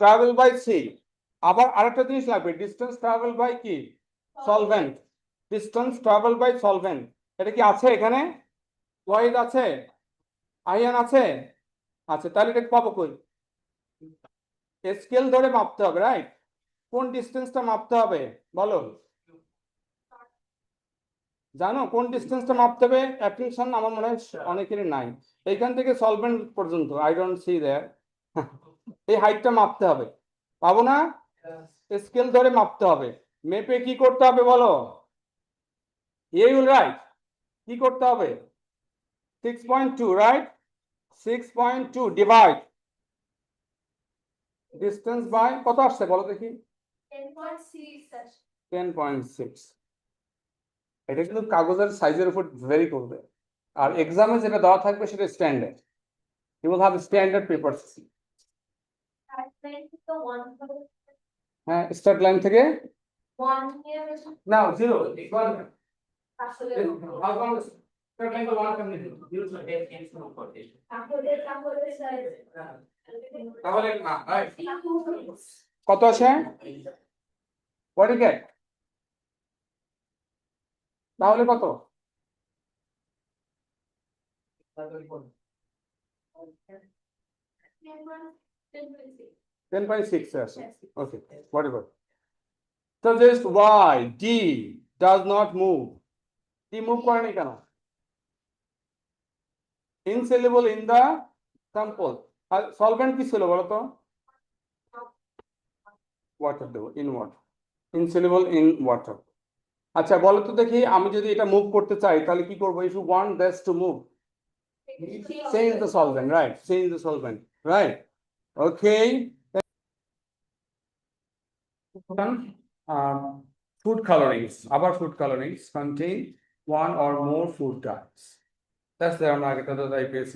Travel by C. আবার আরেকটা জিনিস লাগবে, ডিস্টেন্স ট্রাভেল বাই কি? Solvent. Distance travel by solvent, এটা কি আছে এখানে? ওয়াইজ আছে? আয়ান আছে? আচ্ছা, তাহলে এটা পাবো কই? স্কেল ধরে মাপতে হবে, রাইট? কোন ডিস্টেন্সটা মাপতে হবে বলো? জানো কোন ডিস্টেন্সটা মাপতে হবে? অ্যাপ্লিকেশন আমার মনে হয় অনেকেরই নাই। এইখান থেকে সলভেন্ট পর্যন্ত আই ডোন্ট সি দ্যাট। এই হাইটটা মাপতে হবে, পাবো না? স্কেল ধরে মাপতে হবে। মেপে কি করতে হবে বলো? এই উইল রাইট। কি করতে হবে? 6.2, রাইট? 6.2 ডিভাইড ডিস্টেন্স বাই কত আসছে বলো দেখি? 10.6। এটা কিন্তু কাগজের সাইজের উপর ভেরি করবে। আর এক্সামে যেটা দেওয়া থাকবে সেটা standard. You will have standard papers. হ্যাঁ, স্টার্ট লাইন থেকে না, জিরো। তাহলে না, right? কত আসে? What do you get? তাহলে কত? 10.6 আসে। Okay, whatever. Suggest why D does not move. D move করেনি কেন? Insoluble in the sample. আর সলভেন্ট কি ছিল বলো তো? ওয়াটার দেবো, in water. Insoluble in water. আচ্ছা বলো তো দেখি, আমি যদি এটা মুভ করতে চাই তাহলে কি করবো? If you want this to move, change the solvent, right? Change the solvent, right? Okay. Food colorings, our food colorings contain one or more food dyes. That's the IPSC.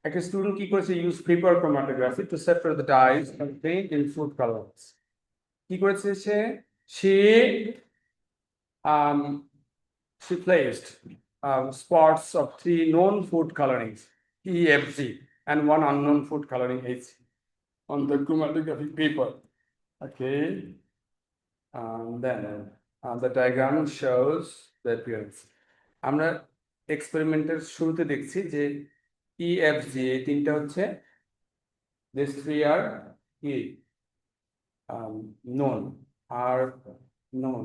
A student কি করেছে? Use paper chromatography to separate the dyes contained in food colorings. কি করেছে সে? Um, she placed spots of 3 known food colorings, EFG, and 1 unknown food coloring HC on the chromatographic paper. Okay. Then the diagram shows the appearance. আমরা এক্সপেরিমেন্টের শুরুতে দেখছি যে EFG এই তিনটা হচ্ছে, these 3 are known, are known,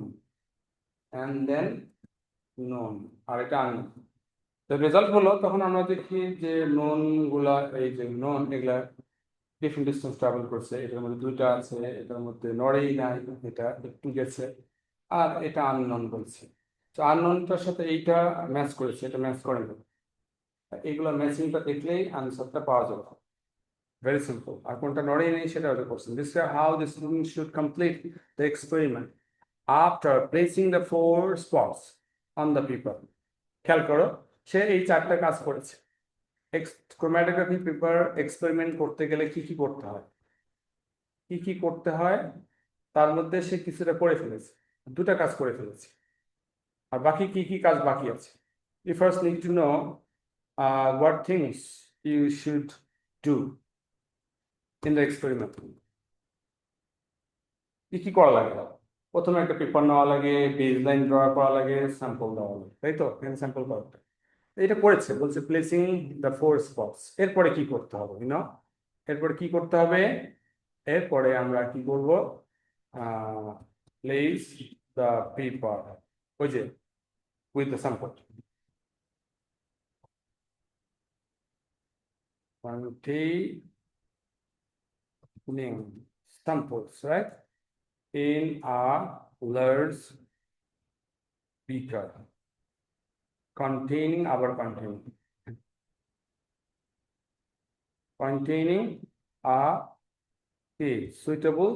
and then known, আর এটা unknown. তো result হলো তখন আমরা দেখি যে নোন গুলা, এই যে নোন এগুলা ডিফারেন্ট ডিস্টেন্স ট্রাভেল করছে। এটার মধ্যে 2টা আছে, এটার মধ্যে নড়েই নাই, এটা একটু গেছে, আর এটা আননোন বলছে। তো আননোনটার সাথে এইটা ম্যাচ করেছে, এটা ম্যাচ করে না। এইগুলো ম্যাচিংটা দেখলেই আনসারটা পাওয়া যাবে। Very simple. আর কোনটা নড়েই নেই সেটা হলো question. This is how the student should complete the experiment after placing the 4 spots on the paper. খেয়াল করো, সে এই 4টা কাজ করেছে। ক্রোম্যাটোগ্রাফি পেপার এক্সপেরিমেন্ট করতে গেলে কি কি করতে হয়, কি কি করতে হয় তার মধ্যে সে কিছুটা করে ফেলেছে, 2টা কাজ করে ফেলেছে। আর বাকি কি কি কাজ বাকি আছে? You first need to know what things you should do in the experiment. কি কি করা লাগে? প্রথমে একটা পেপার নেওয়া লাগে, বেসলাইন ড্র করা লাগে, স্যাম্পল দেওয়া লাগে, তাই তো? এখানে স্যাম্পল করা, এটা করেছে, বলছে প্লেসিং দ্য 4 স্পটস। এরপরে কি করতে হবে এরপরে কি করতে হবে? এরপরে আমরা কি করব? প্লেস দ্য পেপার, ওই যে with the sample. Containing samples, right, in a large beaker containing a suitable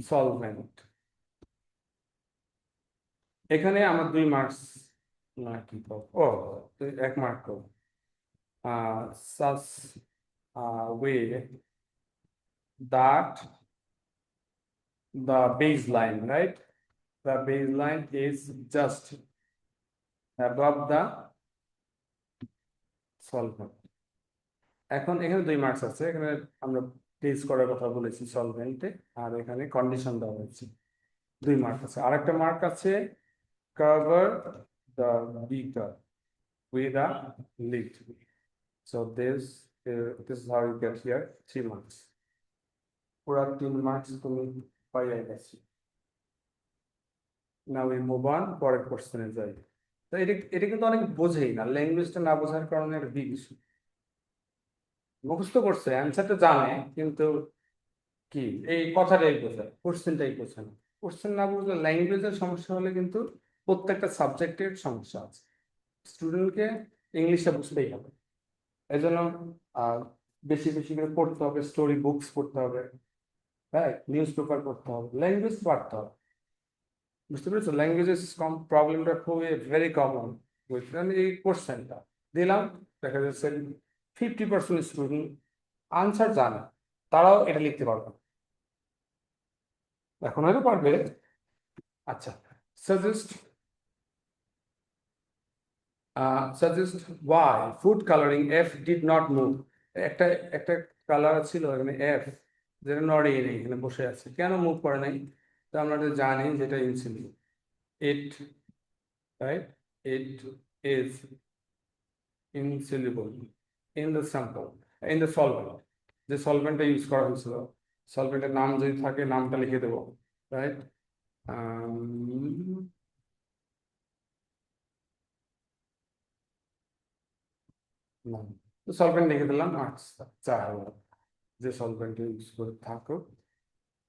solvent. এখানে আমার 2 মার্কস না, কি পাবো? ও, 1 মার্ক পাবো। such way that the baseline, right, the baseline is just above the solvent. এখন এখানে 2 মার্কস আছে, এখানে আমরা টেস্ট করার কথা বলেছি সলভেন্টে, আর এখানে কন্ডিশন দেওয়া হয়েছে, 2 মার্ক আছে। আরেকটা মার্ক আছে cover the beaker with a lid. So this is how you get here 3 marks. পুরা 3 marks তুমি পাইয়া গেছি। Now we move on, পরের কোশ্চেনে যাই। তো এটা কিন্তু অনেক বোঝেই না, ল্যাঙ্গুয়েজটা না বোঝার কারণে একটা বিগ ইস্যু। মুখস্থ করছে, অ্যান্সারটা জানে, কিন্তু কি এই কথাটাই বোঝে, কোশ্চেনটাই বোঝে না। কোশ্চেন না বুঝলে, ল্যাঙ্গুয়েজের সমস্যা হলে কিন্তু প্রত্যেকটা সাবজেক্টের সমস্যা আছে। স্টুডেন্টকে ইংলিশে বুঝতেই হবে, এই জন্য বেশি বেশি করে পড়তে হবে, স্টোরি বুকস পড়তে হবে, হ্যাঁ, নিউজ পেপার পড়তে হবে, ল্যাঙ্গুয়েজ পড়তে হবে। বুঝতে পেরেছো? ল্যাঙ্গুয়েজের প্রবলেমটা খুবই ভেরি কমন। বুঝলেন? এই কোশ্চেনটা দিলাম, দেখা যাচ্ছে 50% স্টুডেন্ট আনসার জানে, তারাও এটা লিখতে পারবে না। এখন হয়তো পারবে। আচ্ছা, suggest suggest why food colouring F did not move. একটা একটা কালার ছিল এখানে এফ, যেটা নড়েই নেই, এখানে বসে আছে, কেন মুভ করে নাই? তো আমরা তো জানি যেটা ইনসিলিং। It, right, it is insoluble in the sample, in the solvent, যে সলভেন্টটা ইউজ করা হয়েছিল, সলভেন্টের নাম যদি থাকে নামটা লিখে দেবো, রাইট? তো সলভেন্ট লিখে দিলাম, আচ্ছা, যে সলভেন্ট ইউজ করে থাকো,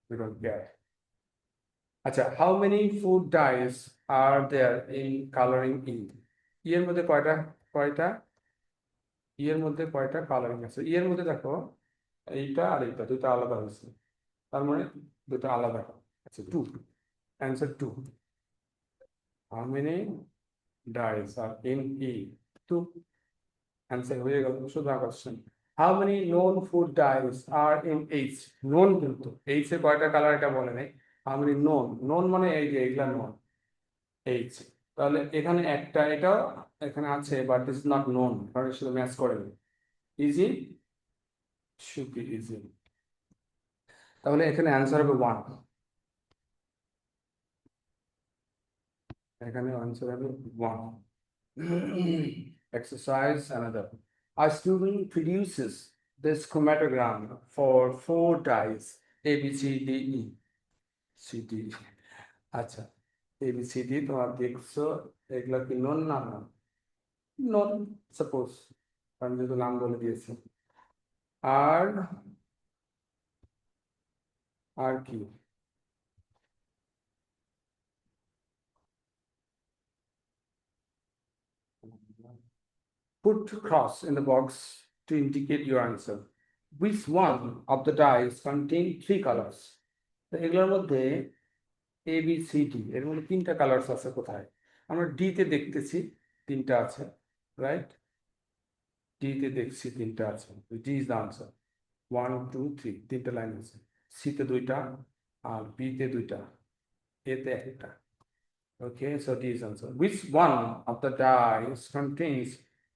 we don't care. আচ্ছা, how many food dyes are there in colouring ink? এর মধ্যে কয়টা ইয়ের মধ্যে কয়টা কালারিং আছে? ইয়ের মধ্যে দেখো, এইটা আর এইটা দুটো আলাদা হয়েছে, তার মানে দুটো আলাদা। আচ্ছা, 2, answer 2। How many dyes are in E? 2, answer হয়ে গেল। শুধু question, how many known food dyes are in H? Known, কিন্তু এইচ এ কয়টা কালার এটা বলে নাই। হাউ মেনি নোন, নোন মানে এই যে এইগুলা নোন, এইচ। তাহলে এখানে একটা, এটা এখানে আছে, but this is not known, কারণ শুধু ম্যাচ করে। Easy, should be easy. তাহলে এখানে অ্যান্সার হবে 1, এখানে অ্যান্সার হবে 1। Exercise another. A student produces this chromatogram for 4 dyes A, B, C, D, E. C, D. আচ্ছা, A, B, C, D তোমার দেখছো, এগুলা কি নন না? নন, সাপোজ, আমি যেহেতু নাম বলে দিয়েছি। আর আর কি? Put cross in the box to indicate your answer. Which one of the dies contain 3 colors? তো এগুলোর মধ্যে এ বি সি ডি, এর মধ্যে 3টা কালার্স আছে কোথায়? আমরা ডি তে দেখতেছি 3টা আছে, রাইট? ডি তে দেখছি 3টা আছে, ডি ইজ দ্য আনসার। 1, 2, 3, 3টা লাইন আছে। সি তে 2টা, আর বি তে 2টা, এ তে 1টা। Okay, so D is answer. Which one of the dies contains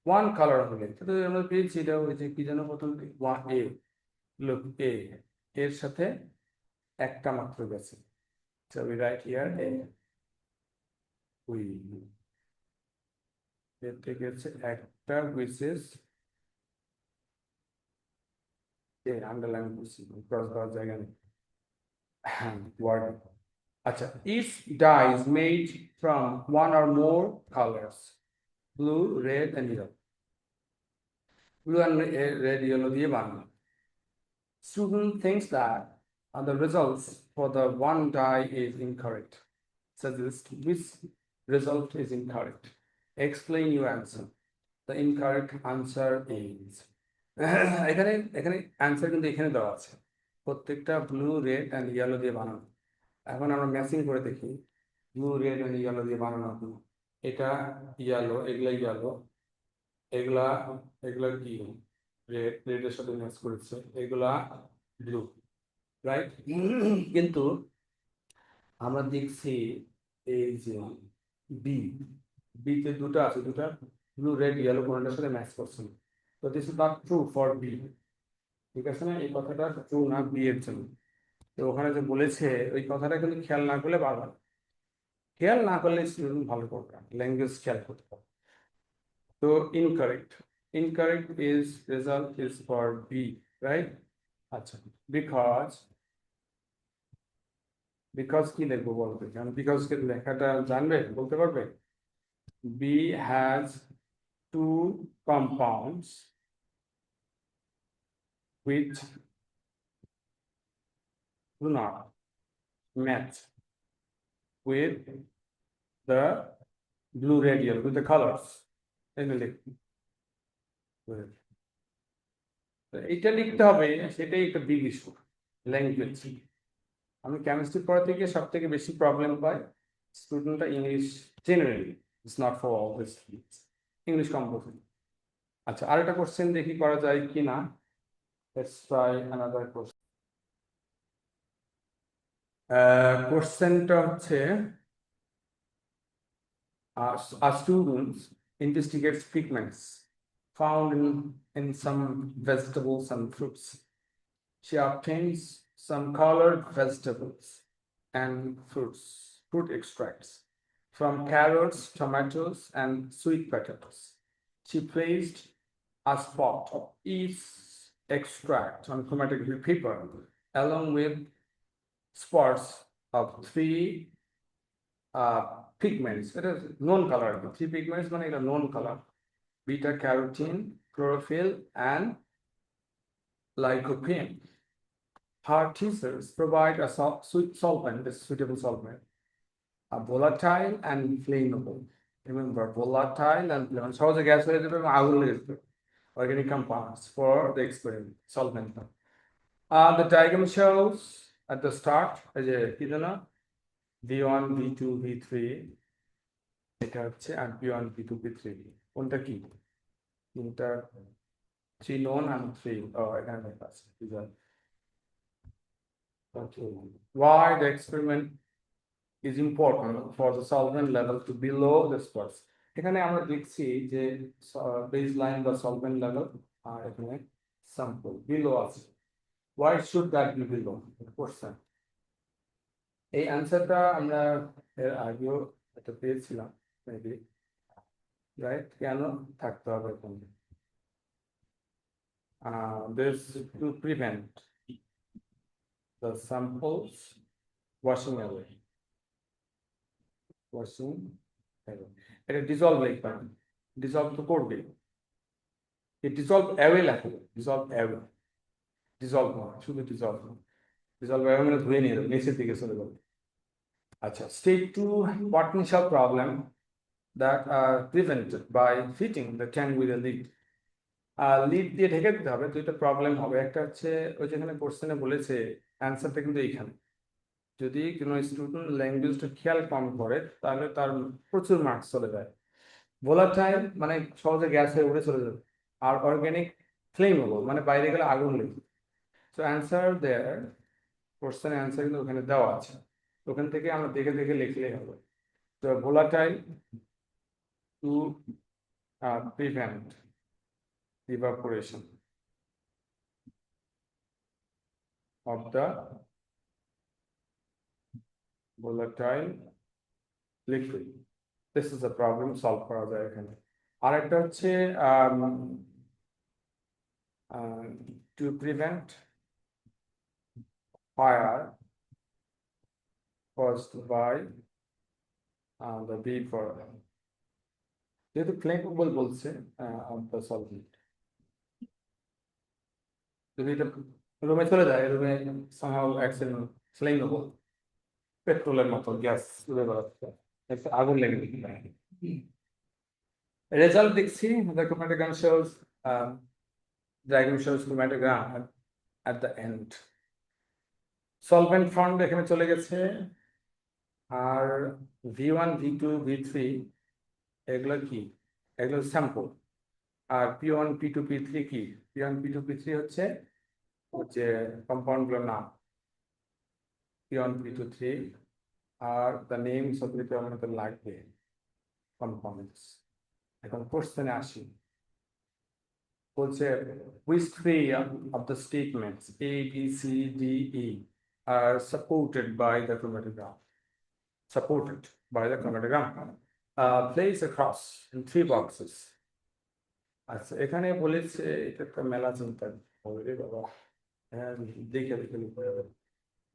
one color only? তো আমরা পেয়েছি এটা, ওই যে কি যেন প্রথম, A, look, A এর সাথে একটা মাত্র গেছে, so we write here A, we এর থেকে গেছে একটা, which is A, আন্ডারলাইন করছি, ক্রস করার জায়গা নেই, word. আচ্ছা, if dye is made from one or more colors, blue, red and yellow, blue and red, yellow দিয়ে বানানো, student thinks that the results for the one dye is incorrect. Suggest which result is incorrect. Explain your answer. The incorrect answer is এখানে এখানে answer কিন্তু এখানে দেওয়া আছে, প্রত্যেকটা blue, red and yellow দিয়ে বানানো। এখন আমরা ম্যাচিং করে দেখি, ব্লু, রেড অ্যান্ড ইয়েলো দিয়ে বানানো। এটা ইয়েলো, এগুলা ইয়েলো, এগুলা এগুলা কি রেড, রেডের সাথে ম্যাচ করেছে, এগুলা ব্লু, রাইট? কিন্তু আমরা দেখছি এই যে বি, বিতে 2টা আছে, 2টা ব্লু, রেড, ইয়েলো কোনটার সাথে ম্যাচ করছে না। তো this is not true for B, ঠিক আছে না? এই কথাটা ট্রু না বি এর জন্য। তো ওখানে যে বলেছে, ওই কথাটা কিন্তু খেয়াল না করলে বারবার, খেয়াল না করলে স্টুডেন্ট ভালো করবে, ল্যাঙ্গুয়েজ খেয়াল করতে হবে। তো incorrect, incorrect is result is for B, right? আচ্ছা, because কি লিখবো বলতে, কারণ because কে লেখাটা জানবে, বলতে পারবে? B has two compounds which do not match with the blue radial, with the colors. এটা লিখতে হবে, সেটাই একটা বিগ ইস্যু, ল্যাঙ্গুয়েজ। আমি কেমিস্ট্রি পড়াতে গিয়ে সব থেকে বেশি প্রবলেম পাই স্টুডেন্টরা English generally, it's not for all this English composing. আচ্ছা, আরেকটা কোশ্চেন দেখি করা যায় কি না। Let's try another question. কোশ্চেনটা হচ্ছে a student investigates pigments found in some vegetables and fruits. She obtains some colored vegetables and fruit extracts from carrots, tomatoes, and sweet potatoes. She placed a spot of each extract on chromatic paper along with spots of three pigments. It is known color. Three pigments মানে এটা known color: beta carotene, chlorophyll, and lycopene. Her teachers provide a solvent, a suitable solvent, a volatile and flammable. Remember, volatile and flammable. সহজে gas হয়ে যাবে এবং আগুন লেগে যাবে। Organic compounds for the experiment solvent. The diagram shows at the start as a V1, V2, V3. এটা হচ্ছে আর V1, V2, V3 কোনটা কি? তিনটা 3 known and 3 এখানে লেখা আছে। Okay. Why the experiment is important for the solvent level to below the spots. এখানে আমরা দেখছি যে baseline বা solvent level আর এখানে sample below আছে। Why should that be below? Question. এই অ্যান্সারটা আমরা এর আগেও একটা পেয়েছিলাম মেবি, রাইট? কেন থাকতে হবে এখানে? This to prevent the samples washing away. এটা ডিজলভ লিখতে হবে, ডিজলভ তো করবে, ডিজলভ অ্যাওয়ে লাগবে, ডিজলভ অ্যাওয়ে, ডিজলভ নয়, শুধু ডিজলভ নয়, ডিজলভ অ্যাওয়ে মানে ধুয়ে নিয়ে যাবে, নিচের দিকে চলে যাবে। আচ্ছা, stage 2 potential problem that are prevented by fitting the tank with a lid. Lead দিয়ে ঢেকে দিতে হবে। দুইটা প্রবলেম হবে, একটা হচ্ছে ওই যেখানে কোশ্চেনে বলেছে অ্যান্সারটা কিন্তু এইখানে। যদি কোনো স্টুডেন্ট ল্যাঙ্গুয়েজটা খেয়াল কম করে তাহলে তার প্রচুর মার্কস চলে যায়। ভোলাটাইল মানে সহজে গ্যাস হয়ে উড়ে চলে যাবে, আর অর্গানিক ফ্লেমেবল মানে বাইরে গেলে আগুন লেগে। So answer there, question answer কিন্তু ওখানে দেওয়া আছে, ওখান থেকে আমরা দেখে দেখে লিখলেই হবে। তো volatile to prevent evaporation of the volatile liquid. This is a problem solve করা যায় এখানে। আর একটা হচ্ছে to prevent fire caused by the vapor. যেহেতু ফ্লেমেবল বলছে of the solvent, যদি এটা রুমে চলে যায়, রুমে somehow accident flammable, পেট্রোলের মতো গ্যাস উড়ে বেড়াচ্ছে, আগুন লেগে যায়। রেজাল্ট দেখছি, the chromatogram shows diagram shows chromatogram at the end. Solvent fond এখানে চলে গেছে, আর V1, V2, V3 এগুলো কি? এগুলো স্যাম্পল। আর P1, P2, P3 কি? P1, P2, P3 হচ্ছে কম্পাউন্ডগুলোর নাম, P1, P2, 3, are the names of the আমাদের লাগবে কম্পাউন্ডস। এখন কোশ্চেনে আসি, বলছে which three of the statements A, B, C, D, E are supported by the chromatogram? Supported by the chromatogram. Place a cross in 3 boxes. আচ্ছা এখানে বলেছে এটা একটা মেলা চিন্তা হবে রে বাবা হ্যাঁ দেখে দেখে লিখতে হবে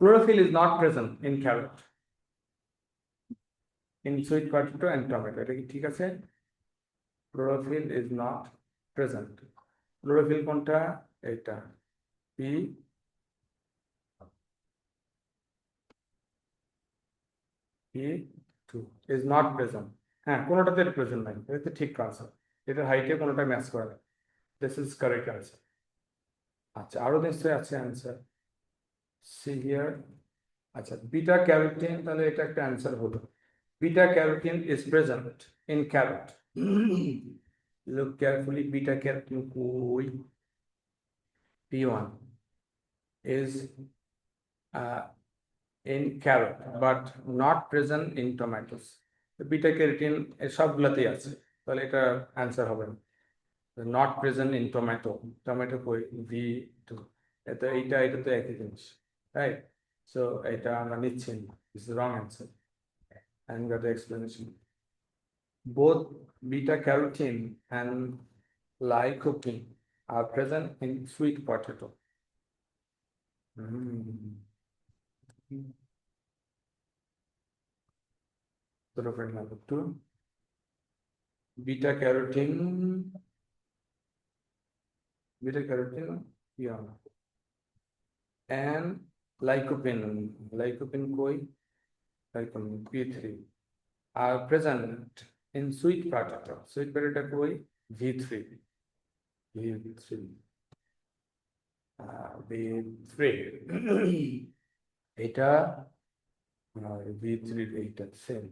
chlorophyll is not present in carrot in sweet potato and tomato এটা কি ঠিক আছে chlorophyll is not present chlorophyll কোনটা এটা P P two is not present হ্যাঁ কোনোটাতে প্রেজেন্ট নাই এটা ঠিক আনসার এটা হাইটে কোনোটা ম্যাচ করে না দিস ইজ কারেক্ট আনসার আচ্ছা আরো নিশ্চয়ই আছে আনসার সি হিয়ার আচ্ছা বিটা ক্যারোটিন তাহলে এটা একটা অ্যান্সার হলো beta carotene is present in carrot look carefully beta carotene কই P1 is in carrot but not present in tomatoes beta carotene সবগুলাতেই আছে তাহলে এটা অ্যান্সার হবে না not present in tomato tomato কই V2 এটা তো একই জিনিস রাইট সো এটা আমরা নিচ্ছি না it's wrong answer and got the explanation. Both beta carotene and lycopene are present in sweet potato. Sort of number 2. Beta carotene, yeah, and lycopene koi, lycopene P3 are present in sweet potato. Sweet potato koi V3. V3. V3 এটা V3 এইটা same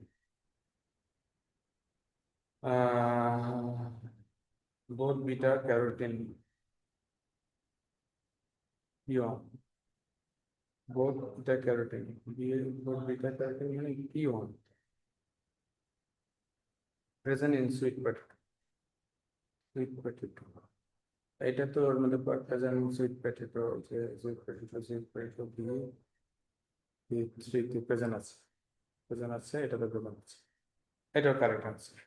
both beta carotene P1 both beta carotene both beta carotene মানে P1 present in sweet potato এটা তো ওর মধ্যে present sweet potato sweet potato B3 present আছে এটা তো present আছে এটাও কারেক্ট আনসার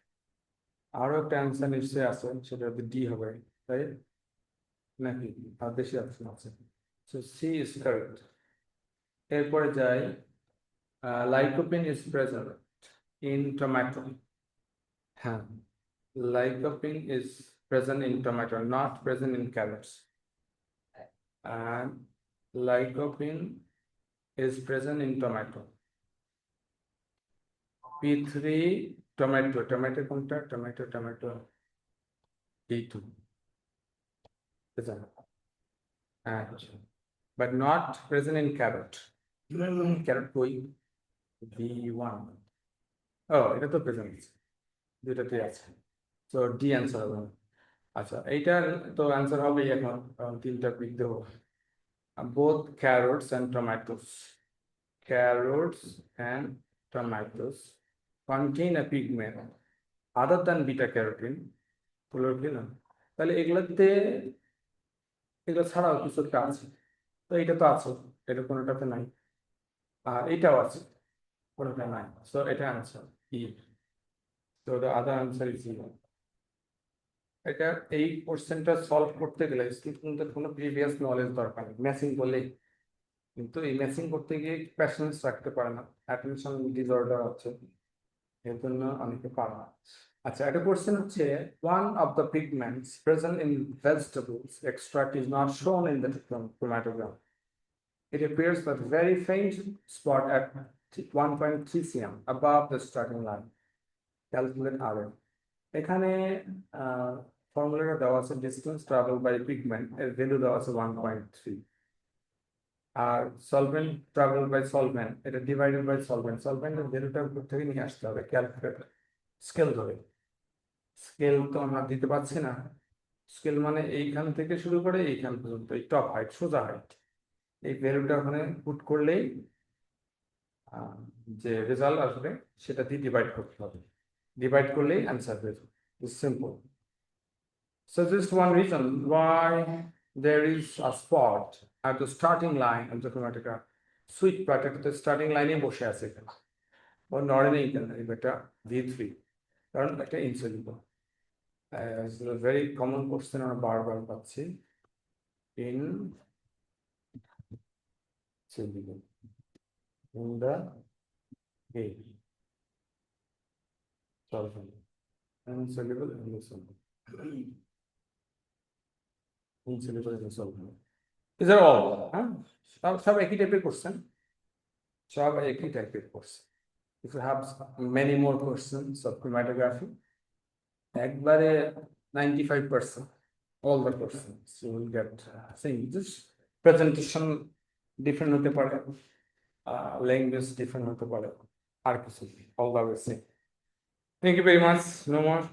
আরো একটা অ্যান্সার নিশ্চয়ই আছে সেটা ডি হবে তাই নাকি আর বেশি অপশন আছে সো সি ইজ কারেক্ট এরপরে যাই lycopene is present in tomato হ্যাঁ lycopene is present in tomato, not present in carrots. And lycopene is present in tomato. P3 tomato contact tomato P2 present and but not present in carrot. Carrot koi V1 oh এটা তো present দুইটাতে আছে so D answer হবে আচ্ছা এইটার তো answer হবে এখন তিনটা পিক দেবো both carrots and tomatoes contain a pigment other than beta carotene তাহলে এগুলো ছাড়াও কিছু একটা আছে তো এটা তো আছে এটা কোনোটাতে নাই আর এটাও আছে কোনোটা নাই সো এটা অ্যান্সার ই তো the other answer is zero এটা এই কোশ্চেনটা সলভ করতে গেলে স্টুডেন্টদের কোনো প্রিভিয়াস নলেজ দরকার নেই ম্যাচিং করলেই কিন্তু এই ম্যাচিং করতে গিয়ে প্যাশনেস রাখতে পারে না অ্যাটেনশন ডিসঅর্ডার আছে এর জন্য অনেকে পারে না আচ্ছা একটা কোশ্চেন হচ্ছে one of the pigments present in vegetables extract is not shown in the chromatogram it appears but very faint spot at 1.3 cm above the starting line calculate RM এখানে ফর্মুলাটা দেওয়া আছে ডিসটেন্স ট্রাভেল বাই পিগমেন্ট এর value দেওয়া আছে 1.3 আর solvent travel by solvent এটা divided by সলভেন্টের ভ্যালুটা থেকে নিয়ে আসতে হবে ক্যালকুলেটর স্কেল ধরে স্কেল তো আমরা দিতে পারছি না স্কেল মানে এইখান থেকে শুরু করে এইখান পর্যন্ত এই টপ হাইট সোজা হাইট এই ভ্যালুটা ওখানে পুট করলেই যে রেজাল্ট আসবে সেটা দিয়ে ডিভাইড করতে হবে ডিভাইড করলেই অ্যান্সার হয়ে যাবে It's simple. So just one reason why there is a spot at the starting line of the chromatograph. Sweet potato the starting line এ বসে আছে এখানে ও নড়ে নেই কেন এটা V3 কারণ এটা ইনসলিবল ভেরি কমন কোশ্চেন আমরা বারবার পাচ্ছি in soluble in the A solvent insoluble in the solvent insoluble in the solvent these are all হ্যাঁ সব একই টাইপের কোশ্চেন সব একই টাইপের question if you have many more questions of chromatography একবারে 95% all the questions you will get same just presentation different হতে পারে language different হতে পারে আর কিছু all the way same thank you very much no more